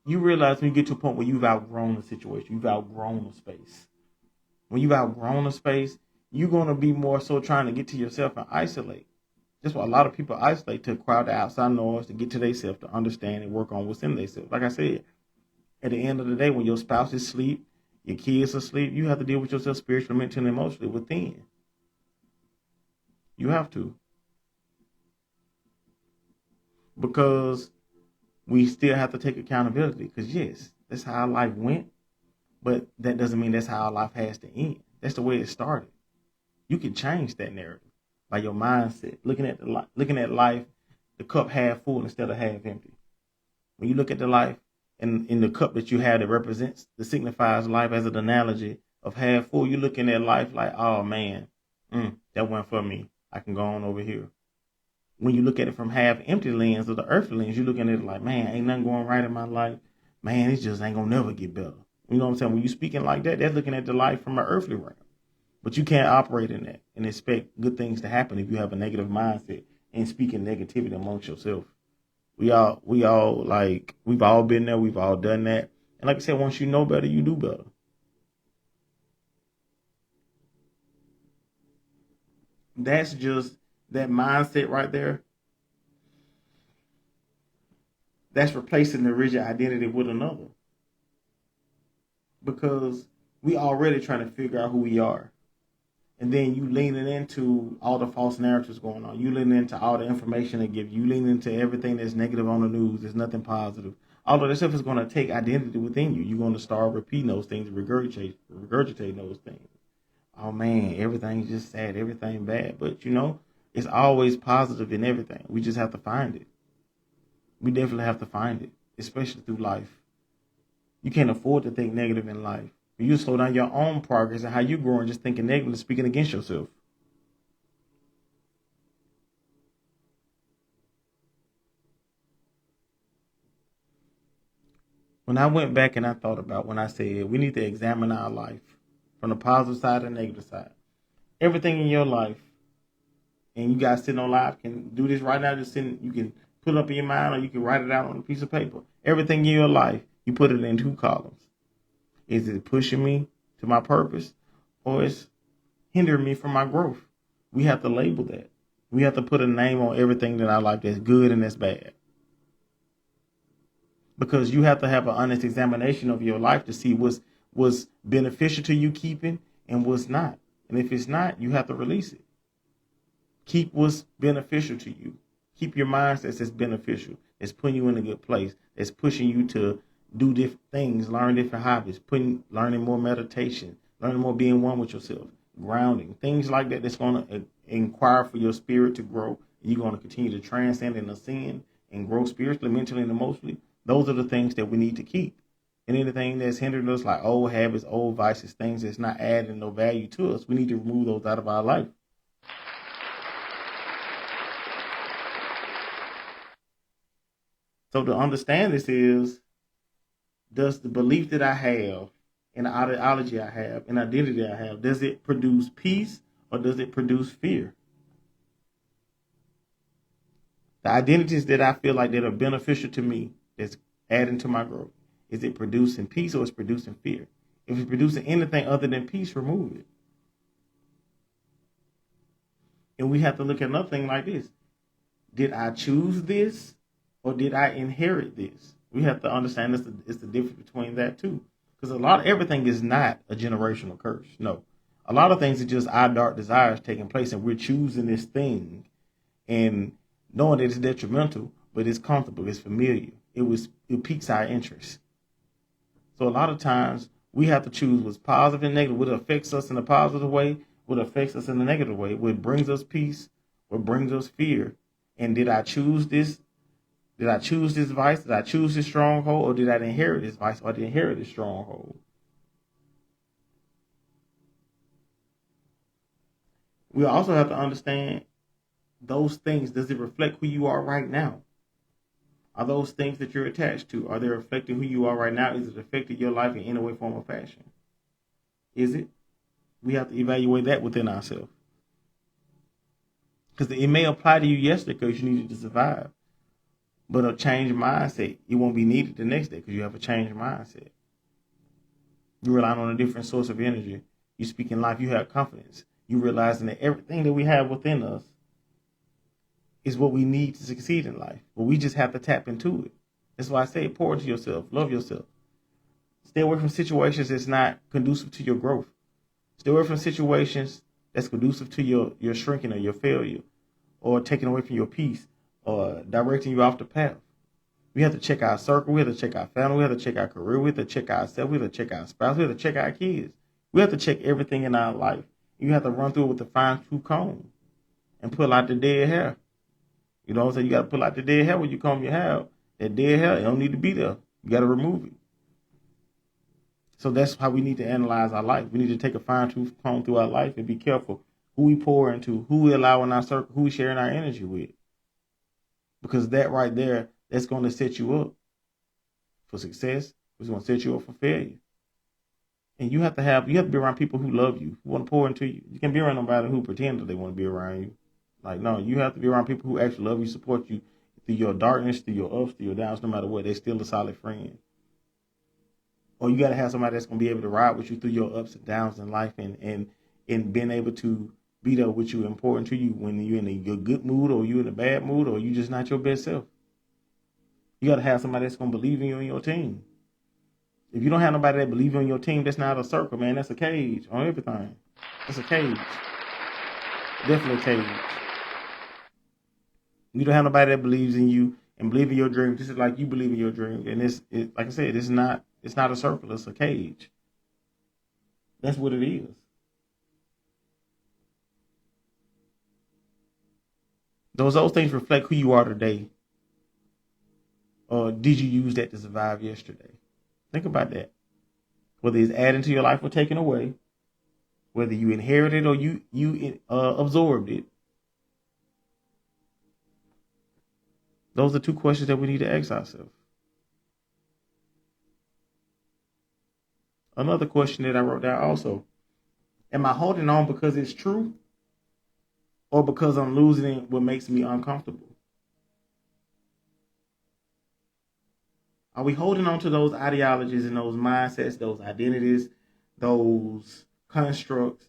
Speaker 1: You realize when you get to a point where you've outgrown a situation, you've outgrown a space. When you've outgrown a space, you're going to be more so trying to get to yourself and isolate. That's why a lot of people isolate to crowd the outside noise, to get to themselves, to understand and work on what's in themselves. Like I said, at the end of the day, when your spouse is asleep, your kids are asleep, you have to deal with yourself spiritually, mentally, and emotionally within. You have to. Because we still have to take accountability. Because yes, that's how our life went. But that doesn't mean that's how our life has to end. That's the way it started. You can change that narrative by your mindset, looking at life, the cup half full instead of half empty. When you look at the life and in the cup that you have that signifies life as an analogy of half full, you're looking at life like, oh man, that wasn't for me. I can go on over here. When you look at it from half empty lens or the earthly lens, you're looking at it like, man, ain't nothing going right in my life. Man, it just ain't gonna never get better. You know what I'm saying? When you're speaking like that, that's looking at the life from an earthly realm. But you can't operate in that and expect good things to happen if you have a negative mindset and speaking negativity amongst yourself. We've all been there. We've all done that. And like I said, once you know better, you do better. That's just that mindset right there. That's replacing the rigid identity with another. Because we already trying to figure out who we are. And then you leaning into all the false narratives going on. You leaning into all the information they give you. You leaning into everything that's negative on the news. There's nothing positive. All of that stuff is going to take identity within you. You're going to start repeating those things, regurgitating those things. Oh man, everything's just sad, everything bad. But it's always positive in everything. We just have to find it. We definitely have to find it, especially through life. You can't afford to think negative in life. You slow down your own progress and how you growing just thinking negatively, speaking against yourself. When I went back and I thought about when I said we need to examine our life from the positive side and the negative side. Everything in your life, and you guys sitting on live can do this right now. You can put it up in your mind or you can write it out on a piece of paper. Everything in your life, you put it in 2 columns. Is it pushing me to my purpose, or it's hindering me from my growth? We have to label that. We have to put a name on everything in our life that's good and that's bad. Because you have to have an honest examination of your life to see what's beneficial to you keeping and what's not. And if it's not, you have to release it. Keep what's beneficial to you. Keep your mindset that's beneficial, that's putting you in a good place, that's pushing you to do different things, learn different hobbies, learning more meditation, learning more being one with yourself, grounding, things like that that's going to inquire for your spirit to grow. You're going to continue to transcend and ascend and grow spiritually, mentally, and emotionally. Those are the things that we need to keep. And anything that's hindering us, like old habits, old vices, things that's not adding no value to us, we need to remove those out of our life. So to understand this is, does the belief that I have and the ideology I have and identity I have, does it produce peace or does it produce fear? The identities that I feel like that are beneficial to me, that's adding to my growth, is it producing peace or is it producing fear? If it's producing anything other than peace, remove it. And we have to look at another thing like this. Did I choose this or did I inherit this? We have to understand it's the difference between that too. Because everything is not a generational curse. No. A lot of things are just our dark desires taking place and we're choosing this thing and knowing that it's detrimental, but it's comfortable, it's familiar. It piques our interest. So a lot of times we have to choose what's positive and negative, what affects us in a positive way, what affects us in a negative way, what brings us peace, what brings us fear. And did I choose this Did I choose this vice? Did I choose this stronghold? Or did I inherit this vice? Or did I inherit this stronghold? We also have to understand those things. Does it reflect who you are right now? Are those things that you're attached to, are they reflecting who you are right now? Is it affecting your life in any way, form, or fashion? Is it? We have to evaluate that within ourselves. Because it may apply to you yesterday because you needed to survive. But a changed mindset, it won't be needed the next day because you have a changed mindset. You rely on a different source of energy. You speak in life, you have confidence. You realizing that everything that we have within us is what we need to succeed in life. But we just have to tap into it. That's why I say pour into yourself, love yourself. Stay away from situations that's not conducive to your growth. Stay away from situations that's conducive to your shrinking or your failure or taking away from your peace or directing you off the path. We have to check our circle. We have to check our family. We have to check our career. We have to check ourselves. We have to check our spouse. We have to check our kids. We have to check everything in our life. You have to run through it with a fine-tooth comb and pull out the dead hair. You know what I'm saying? You got to pull out the dead hair when you comb your hair. That dead hair, it don't need to be there. You got to remove it. So that's how we need to analyze our life. We need to take a fine-tooth comb through our life and be careful who we pour into, who we allow in our circle, who we sharing our energy with. Because that right there, that's going to set you up for success. It's going to set you up for failure. And you have to be around people who love you, who want to pour into you. You can't be around nobody who pretend that they want to be around you. Like, no, you have to be around people who actually love you, support you through your darkness, through your ups, through your downs, no matter what. They're still a solid friend. Or you got to have somebody that's going to be able to ride with you through your ups and downs in life and being able to be there with you, important to you when you're in a good mood or you in a bad mood or you just not your best self. You got to have somebody that's going to believe in you and your team. If you don't have nobody that believes in your team, that's not a circle, man. That's a cage on everything. That's a cage. Definitely a cage. You don't have nobody that believes in you and believe in your dream. This is like you believe in your dream. And like I said, it's not a circle. It's a cage. That's what it is. Those things reflect who you are today. Or did you use that to survive yesterday? Think about that. Whether it's adding to your life or taking away, whether you inherited or you absorbed it. Those are two questions that we need to ask ourselves. Another question that I wrote down also. Am I holding on because it's true or because I'm losing what makes me uncomfortable? Are we holding on to those ideologies and those mindsets, those identities, those constructs,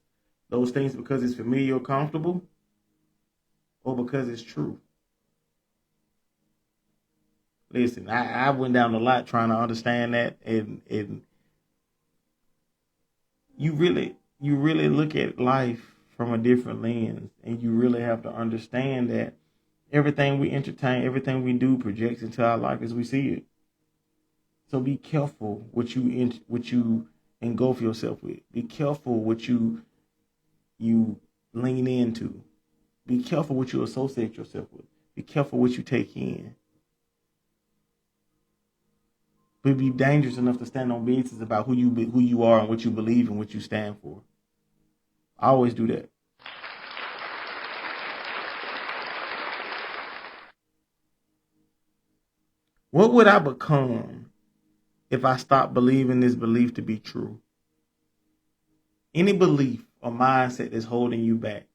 Speaker 1: those things because it's familiar or comfortable or because it's true? Listen, I went down a lot trying to understand that and you really look at life from a different lens and you really have to understand that everything we entertain, everything we do projects into our life as we see it. So be careful what you engulf yourself with. Be careful what you lean into. Be careful what you associate yourself with. Be careful what you take in. But be dangerous enough to stand on business about who you are and what you believe and what you stand for. I always do that. What would I become if I stopped believing this belief to be true? Any belief or mindset that's holding you back.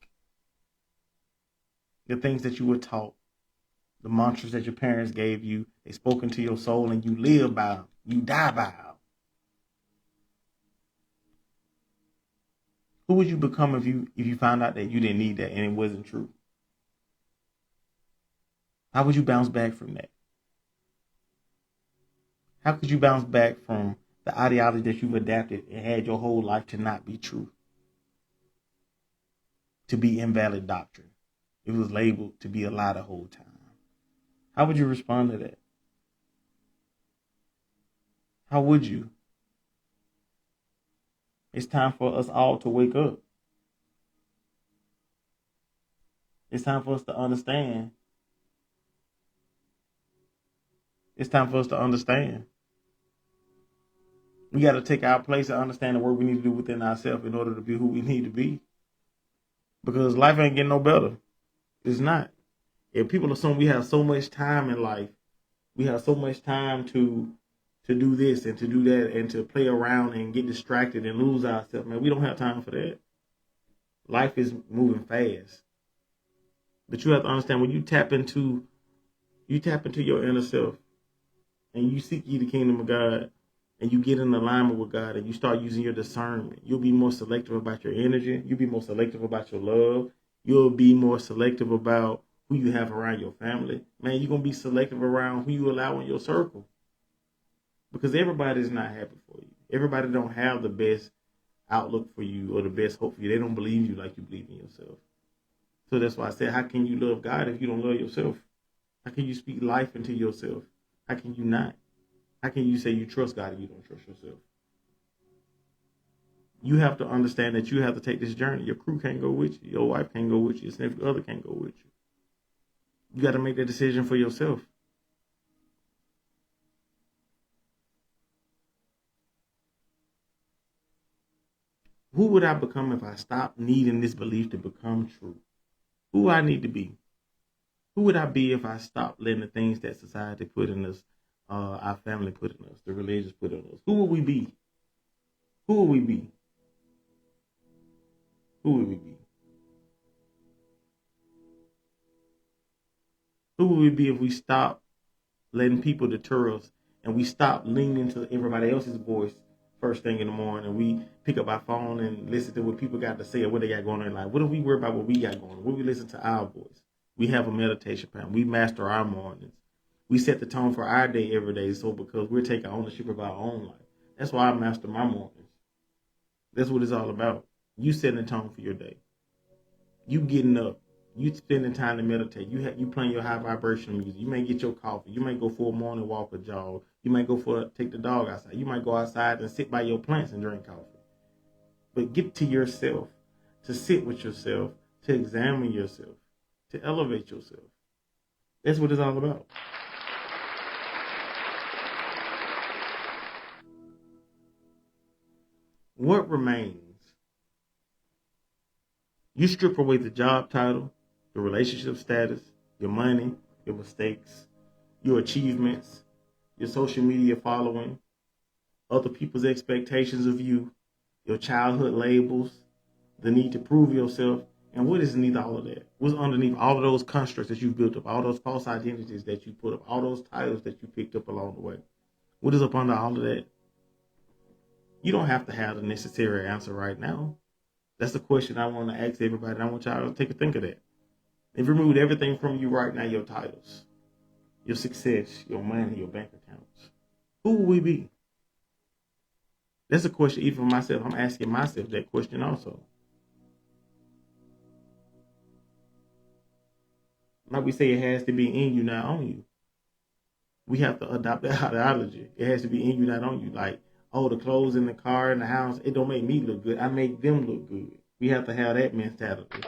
Speaker 1: The things that you were taught. The mantras that your parents gave you. They spoke into your soul and you live by them. You die by them. Who would you become if you found out that you didn't need that and it wasn't true? How would you bounce back from that? How could you bounce back from the ideology that you've adapted and had your whole life to not be true? To be invalid doctrine. It was labeled to be a lie the whole time. How would you respond to that? How would you? It's time for us all to wake up. It's time for us to understand It's time for us to understand. We got to take our place and understand the work we need to do within ourselves in order to be who we need to be. Because life ain't getting no better. It's not. If people assume we have so much time in life, we have so much time to do this and to do that and to play around and get distracted and lose ourselves, man, we don't have time for that. Life is moving fast. But you have to understand when you tap into your inner self and you seek ye the kingdom of God and you get in alignment with God and you start using your discernment, you'll be more selective about your energy. You'll be more selective about your love. You'll be more selective about who you have around your family. Man, you're going to be selective around who you allow in your circle. Because everybody's not happy for you. Everybody don't have the best outlook for you or the best hope for you. They don't believe you like you believe in yourself. So that's why I said, how can you love God if you don't love yourself? How can you speak life into yourself? How can you not? How can you say you trust God if you don't trust yourself? You have to understand that you have to take this journey. Your crew can't go with you. Your wife can't go with you. Your significant other can't go with you. You got to make that decision for yourself. Who would I become if I stopped needing this belief to become true? Who I need to be? Who would I be if I stopped letting the things that society put in us, our family put in us, the religions put in us? Who would we be? Who would we be? Who would we be? Who would we be if we stopped letting people deter us and we stopped leaning to everybody else's voice first thing in the morning and we pick up our phone and listen to what people got to say or what they got going on in life? What if we worry about what we got going on? What if we listen to our voice? We have a meditation plan. We master our mornings. We set the tone for our day every day. So because we're taking ownership of our own life. That's why I master my mornings. That's what it's all about. You setting the tone for your day. You getting up. You spending time to meditate. You playing your high vibration music. You may get your coffee. You may go for a morning walk or jog. You might take the dog outside. You might go outside and sit by your plants and drink coffee. But get to yourself, to sit with yourself, to examine yourself, to elevate yourself. That's what it's all about. What remains? You strip away the job title, the relationship status, your money, your mistakes, your achievements, your social media following, other people's expectations of you, your childhood labels, the need to prove yourself, and what is underneath all of that? What's underneath all of those constructs that you built up, all those false identities that you put up, all those titles that you picked up along the way? What is up under all of that? You don't have to have the necessary answer right now. That's the question I want to ask everybody, and I want y'all to take a think of that. They've removed everything from you right now, your titles, your success, your money, your bank accounts. Who will we be? That's a question even for myself. I'm asking myself that question also. Like we say, it has to be in you, not on you. We have to adopt that ideology. It has to be in you, not on you. Like, oh, the clothes in the car and the house, it don't make me look good. I make them look good. We have to have that mentality.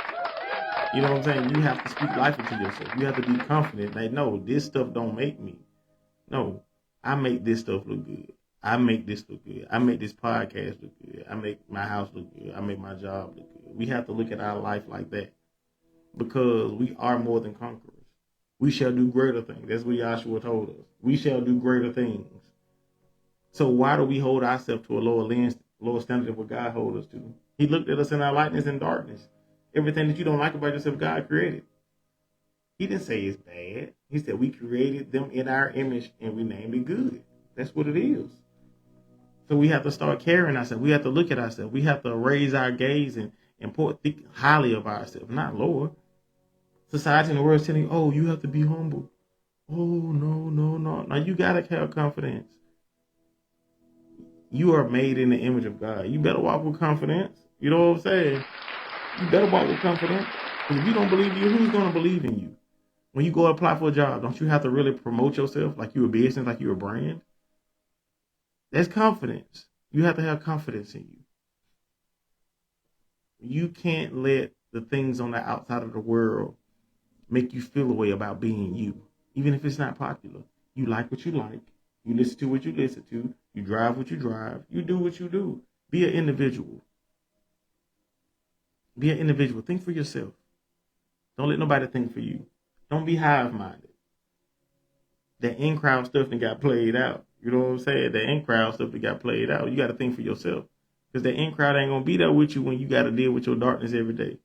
Speaker 1: You know what I'm saying? You have to speak life into yourself. You have to be confident. Like, no, this stuff don't make me. No, I make this stuff look good. I make this look good. I make this podcast look good. I make my house look good. I make my job look good. We have to look at our life like that because we are more than conquerors. We shall do greater things. That's what Yahshua told us. We shall do greater things. So why do we hold ourselves to a lower standard than what God holds us to? He looked at us in our lightness and darkness. Everything that you don't like about yourself, God created. He didn't say it's bad. He said we created them in our image and we named it good. That's what it is. So we have to start caring ourselves. We have to look at ourselves. We have to raise our gaze and think highly of ourselves, not lower. Society and the world is telling you, oh, you have to be humble. Oh, no. Now you got to have confidence. You are made in the image of God. You better walk with confidence. You know what I'm saying? You better walk with confidence. Because if you don't believe in you, who's going to believe in you? When you go apply for a job, don't you have to really promote yourself like you're a business, like you're a brand? That's confidence. You have to have confidence in you. You can't let the things on the outside of the world make you feel a way about being you, even if it's not popular. You like what you like. You listen to what you listen to. You drive what you drive. You do what you do. Be an individual. Be an individual. Think for yourself. Don't let nobody think for you. Don't be hive minded. That in crowd stuff that got played out. You know what I'm saying? That in crowd stuff that got played out. You got to think for yourself. Because that in crowd ain't going to be there with you when you got to deal with your darkness every day.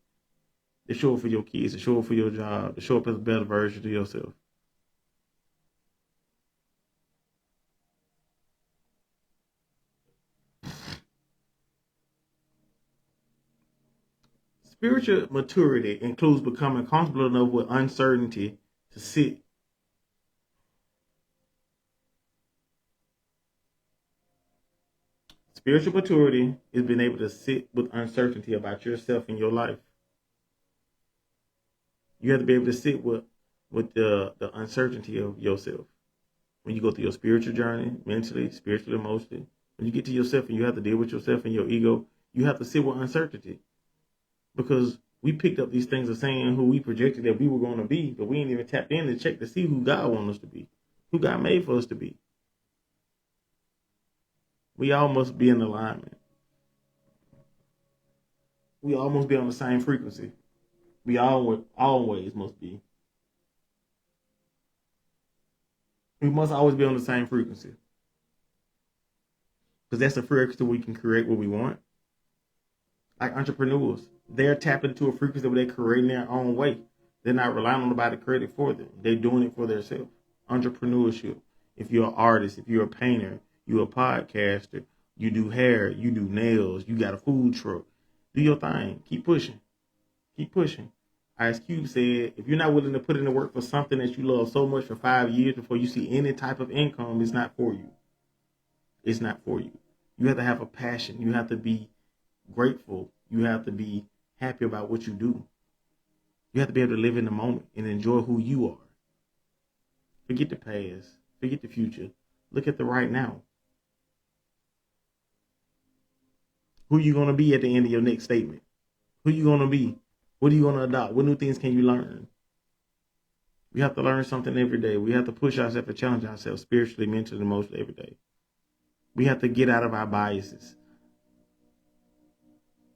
Speaker 1: They show up for your kids. They show up for your job. They show up as a better version of yourself. Spiritual maturity includes becoming comfortable enough with uncertainty to sit. Spiritual maturity is being able to sit with uncertainty about yourself and your life. You have to be able to sit with the uncertainty of yourself. When you go through your spiritual journey, mentally, spiritually, emotionally, when you get to yourself and you have to deal with yourself and your ego, you have to sit with uncertainty. Because we picked up these things of saying who we projected that we were going to be, but we ain't even tapped in to check to see who God wants us to be, who God made for us to be. We all must be in alignment. We all must be on the same frequency. We always must be. We must always be on the same frequency. Because that's the frequency we can create what we want. Like entrepreneurs, they're tapping into a frequency where they're creating their own way. They're not relying on nobody to create it for them. They're doing it for themselves. Entrepreneurship. If you're an artist, if you're a painter, you're a podcaster, you do hair, you do nails, you got a food truck, do your thing. Keep pushing. Keep pushing. Ice Cube said, if you're not willing to put in the work for something that you love so much for 5 years before you see any type of income, it's not for you. It's not for you. You have to have a passion. You have to be grateful. You have to be happy about what you do. You have to be able to live in the moment and enjoy who you are. Forget the past. Forget the future. Look at the right now. Who are you going to be at the end of your next statement? Who are you going to be? What are you going to adopt? What new things can you learn? We have to learn something every day. We have to push ourselves and challenge ourselves spiritually, mentally, emotionally every day. We have to get out of our biases.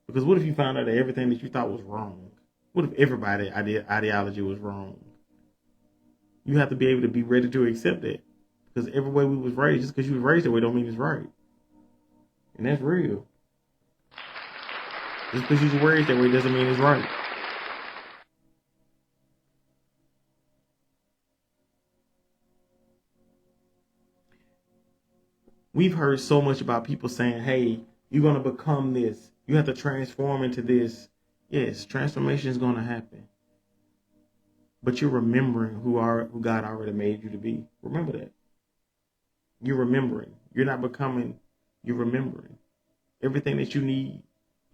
Speaker 1: Because what if you found out that everything that you thought was wrong? What if everybody's ideology was wrong? You have to be able to be ready to accept that. Because every way we was raised, just because you was raised that way don't mean it's right. And that's real. Just because you was raised that way doesn't mean it's right. We've heard so much about people saying, hey, you're going to become this. You have to transform into this. Yes, transformation is going to happen. But you're remembering who God already made you to be. Remember that. You're remembering. You're not becoming. You're remembering. Everything that you need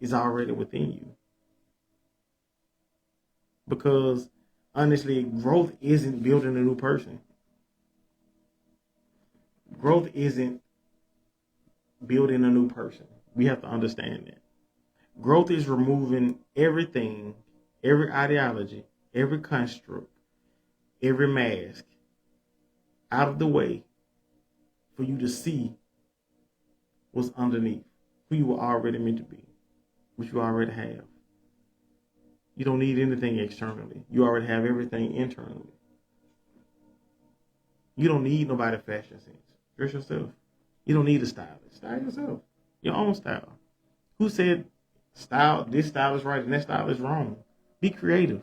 Speaker 1: is already within you. Because, honestly, growth isn't building a new person. Growth isn't building a new person. We have to understand that. Growth is removing everything, every ideology, every construct, every mask out of the way for you to see what's underneath, who you were already meant to be, which you already have. You don't need anything externally. You already have everything internally. You don't need nobody's fashion sense. Dress yourself. You don't need a stylist. Style yourself. Your own style. Who said this style is right and that style is wrong? Be creative.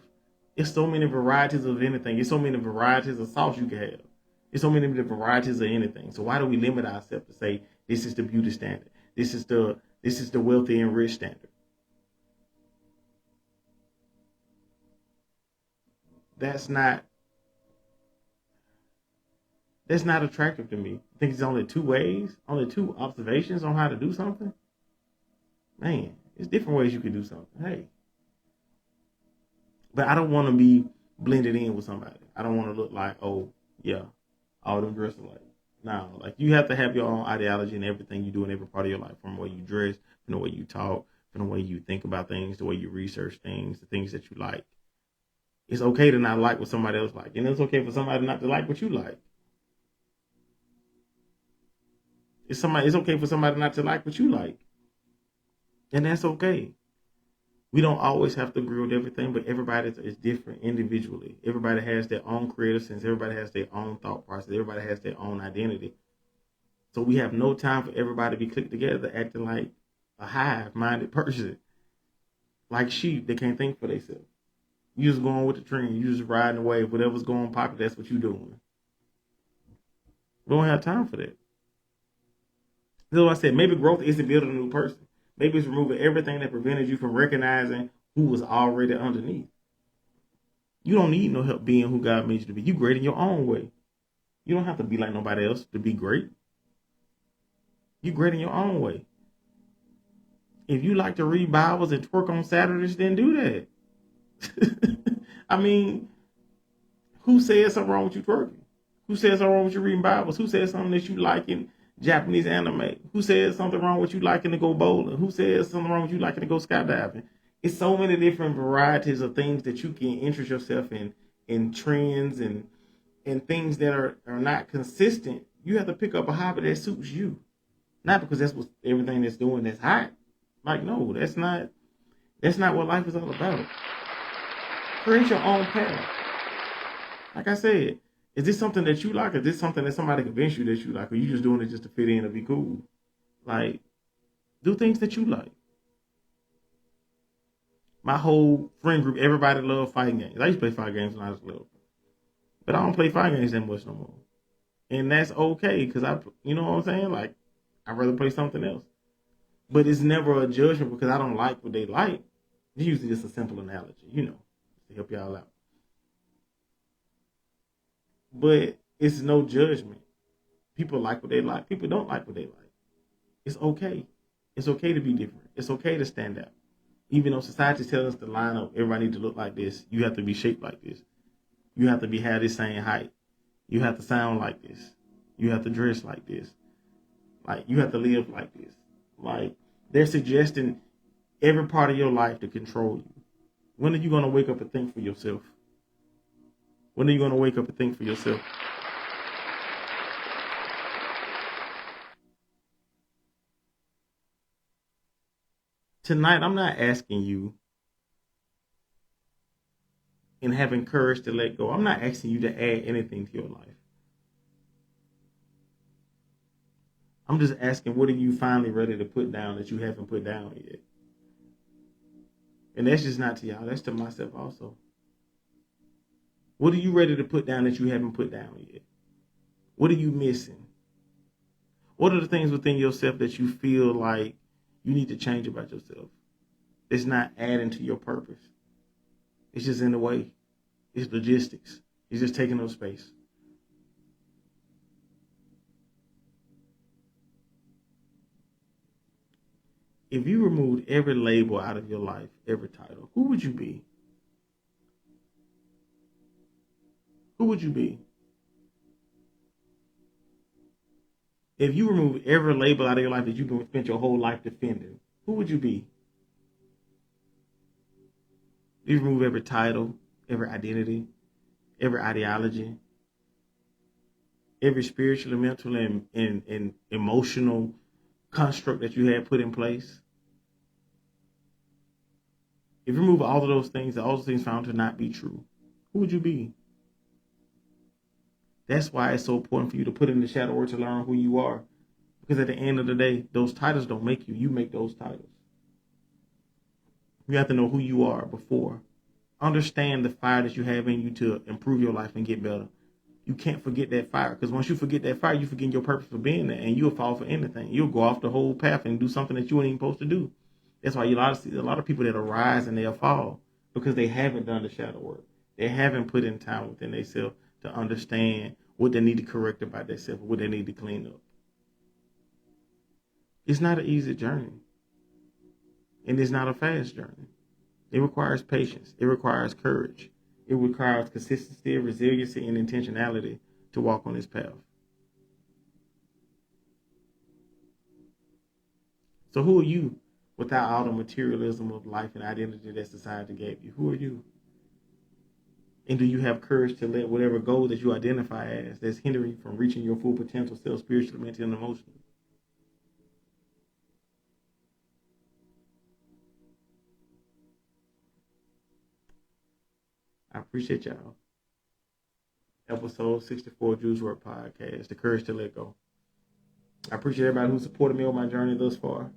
Speaker 1: There's so many varieties of anything. There's so many varieties of sauce you can have. There's so many varieties of anything. So why do we limit ourselves to say this is the beauty standard? This is the wealthy and rich standard? That's not attractive to me. I think it's only two ways, only two observations on how to do something. Man, there's different ways you can do something. Hey. But I don't want to be blended in with somebody. I don't want to look like, oh, yeah, all them dress alike. No, like you have to have your own ideology in everything you do in every part of your life, from the way you dress, from the way you talk, from the way you think about things, the way you research things, the things that you like. It's okay to not like what somebody else like, and it's okay for somebody not to like what you like. It's okay for somebody not to like what you like. And that's okay. We don't always have to agree with everything, but everybody is different individually. Everybody has their own creative sense. Everybody has their own thought process. Everybody has their own identity. So we have no time for everybody to be clicked together acting like a hive-minded person, like sheep that can't think for themselves. You just going with the trend. You just riding the wave. Whatever's going popular, that's what you doing. We don't have time for that. So I said, maybe growth isn't building a new person. Maybe it's removing everything that prevented you from recognizing who was already underneath. You don't need no help being who God made you to be. You great in your own way. You don't have to be like nobody else to be great. You great in your own way. If you like to read Bibles and twerk on Saturdays, then do that. I mean, who says something wrong with you twerking? Who says something wrong with you reading Bibles? Who says something that you like in Japanese anime? Who says something wrong with you liking to go bowling? Who says something wrong with you liking to go skydiving? It's so many different varieties of things that you can interest yourself in trends and things that are not consistent. You have to pick up a hobby that suits you. Not because that's what everything that's doing that's hot. Like, no, that's not what life is all about. Create your own path. Like I said, is this something that you like? Or is this something that somebody convinced you that you like? Or you just doing it just to fit in or be cool? Like, do things that you like. My whole friend group, everybody loved fighting games. I used to play fighting games when I was little. But I don't play fighting games that much no more. And that's okay, because you know what I'm saying? Like, I'd rather play something else. But it's never a judgment because I don't like what they like. It's usually just a simple analogy, to help y'all out. But it's no judgment. People like what they like. People don't like what they like. It's okay. It's okay to be different. It's okay to stand out. Even though society tells us to line up, everybody needs to look like this. You have to be shaped like this. You have to have this same height. You have to sound like this. You have to dress like this. Like, you have to live like this. Like, they're suggesting every part of your life to control you. When are you going to wake up and think for yourself? When are you going to wake up and think for yourself? Tonight, I'm not asking you and having courage to let go. I'm not asking you to add anything to your life. I'm just asking, what are you finally ready to put down that you haven't put down yet? And that's just not to y'all. That's to myself also. What are you ready to put down that you haven't put down yet? What are you missing? What are the things within yourself that you feel like you need to change about yourself? It's not adding to your purpose. It's just in the way. It's logistics. It's just taking up space. If you removed every label out of your life, every title, who would you be? Who would you be? If you remove every label out of your life that you've spent your whole life defending, who would you be? You remove every title, every identity, every ideology, every spiritual, mental, and emotional construct that you had put in place. If you remove all of those things, all those things found to not be true, who would you be? That's why it's so important for you to put in the shadow work to learn who you are. Because at the end of the day, those titles don't make you. You make those titles. You have to know who you are before. Understand the fire that you have in you to improve your life and get better. You can't forget that fire, because once you forget that fire, you forget your purpose for being there, and you'll fall for anything. You'll go off the whole path and do something that you weren't even supposed to do. That's why see a lot of people that arise and they'll fall because they haven't done the shadow work. They haven't put in time within themselves to understand what they need to correct about themselves, what they need to clean up. It's not an easy journey, and it's not a fast journey. It requires patience. It requires courage. It requires consistency, resiliency, and intentionality to walk on this path. So who are you without all the materialism of life and identity that society gave you? Who are you? And do you have courage to let whatever goal that you identify as that's hindering you from reaching your full potential self, spiritually, mentally, and emotionally? I appreciate y'all. Episode 64, Juice WRLD Podcast, The Courage to Let Go. I appreciate everybody who supported me on my journey thus far.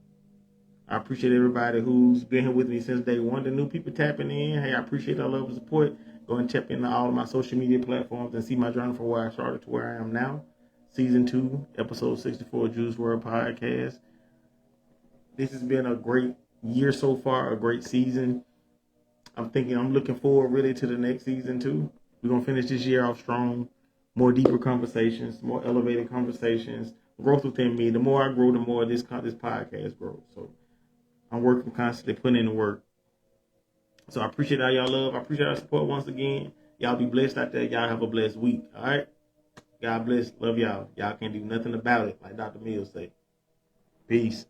Speaker 1: I appreciate everybody who's been here with me since day one. The new people tapping in, hey, I appreciate all love and support. Go and tap into all of my social media platforms and see my journey from where I started to where I am now. Season 2, Episode 64, Juice WRLD Podcast. This has been a great year so far, a great season. I'm looking forward really to the next season too. We're going to finish this year off strong. More deeper conversations, more elevated conversations, growth within me. The more I grow, the more this podcast grows. So I'm working constantly, putting in the work. So I appreciate all y'all love. I appreciate our support once again. Y'all be blessed out there. Y'all have a blessed week. All right? God bless. Love y'all. Y'all can't do nothing about it, like Dr. Mills say. Peace.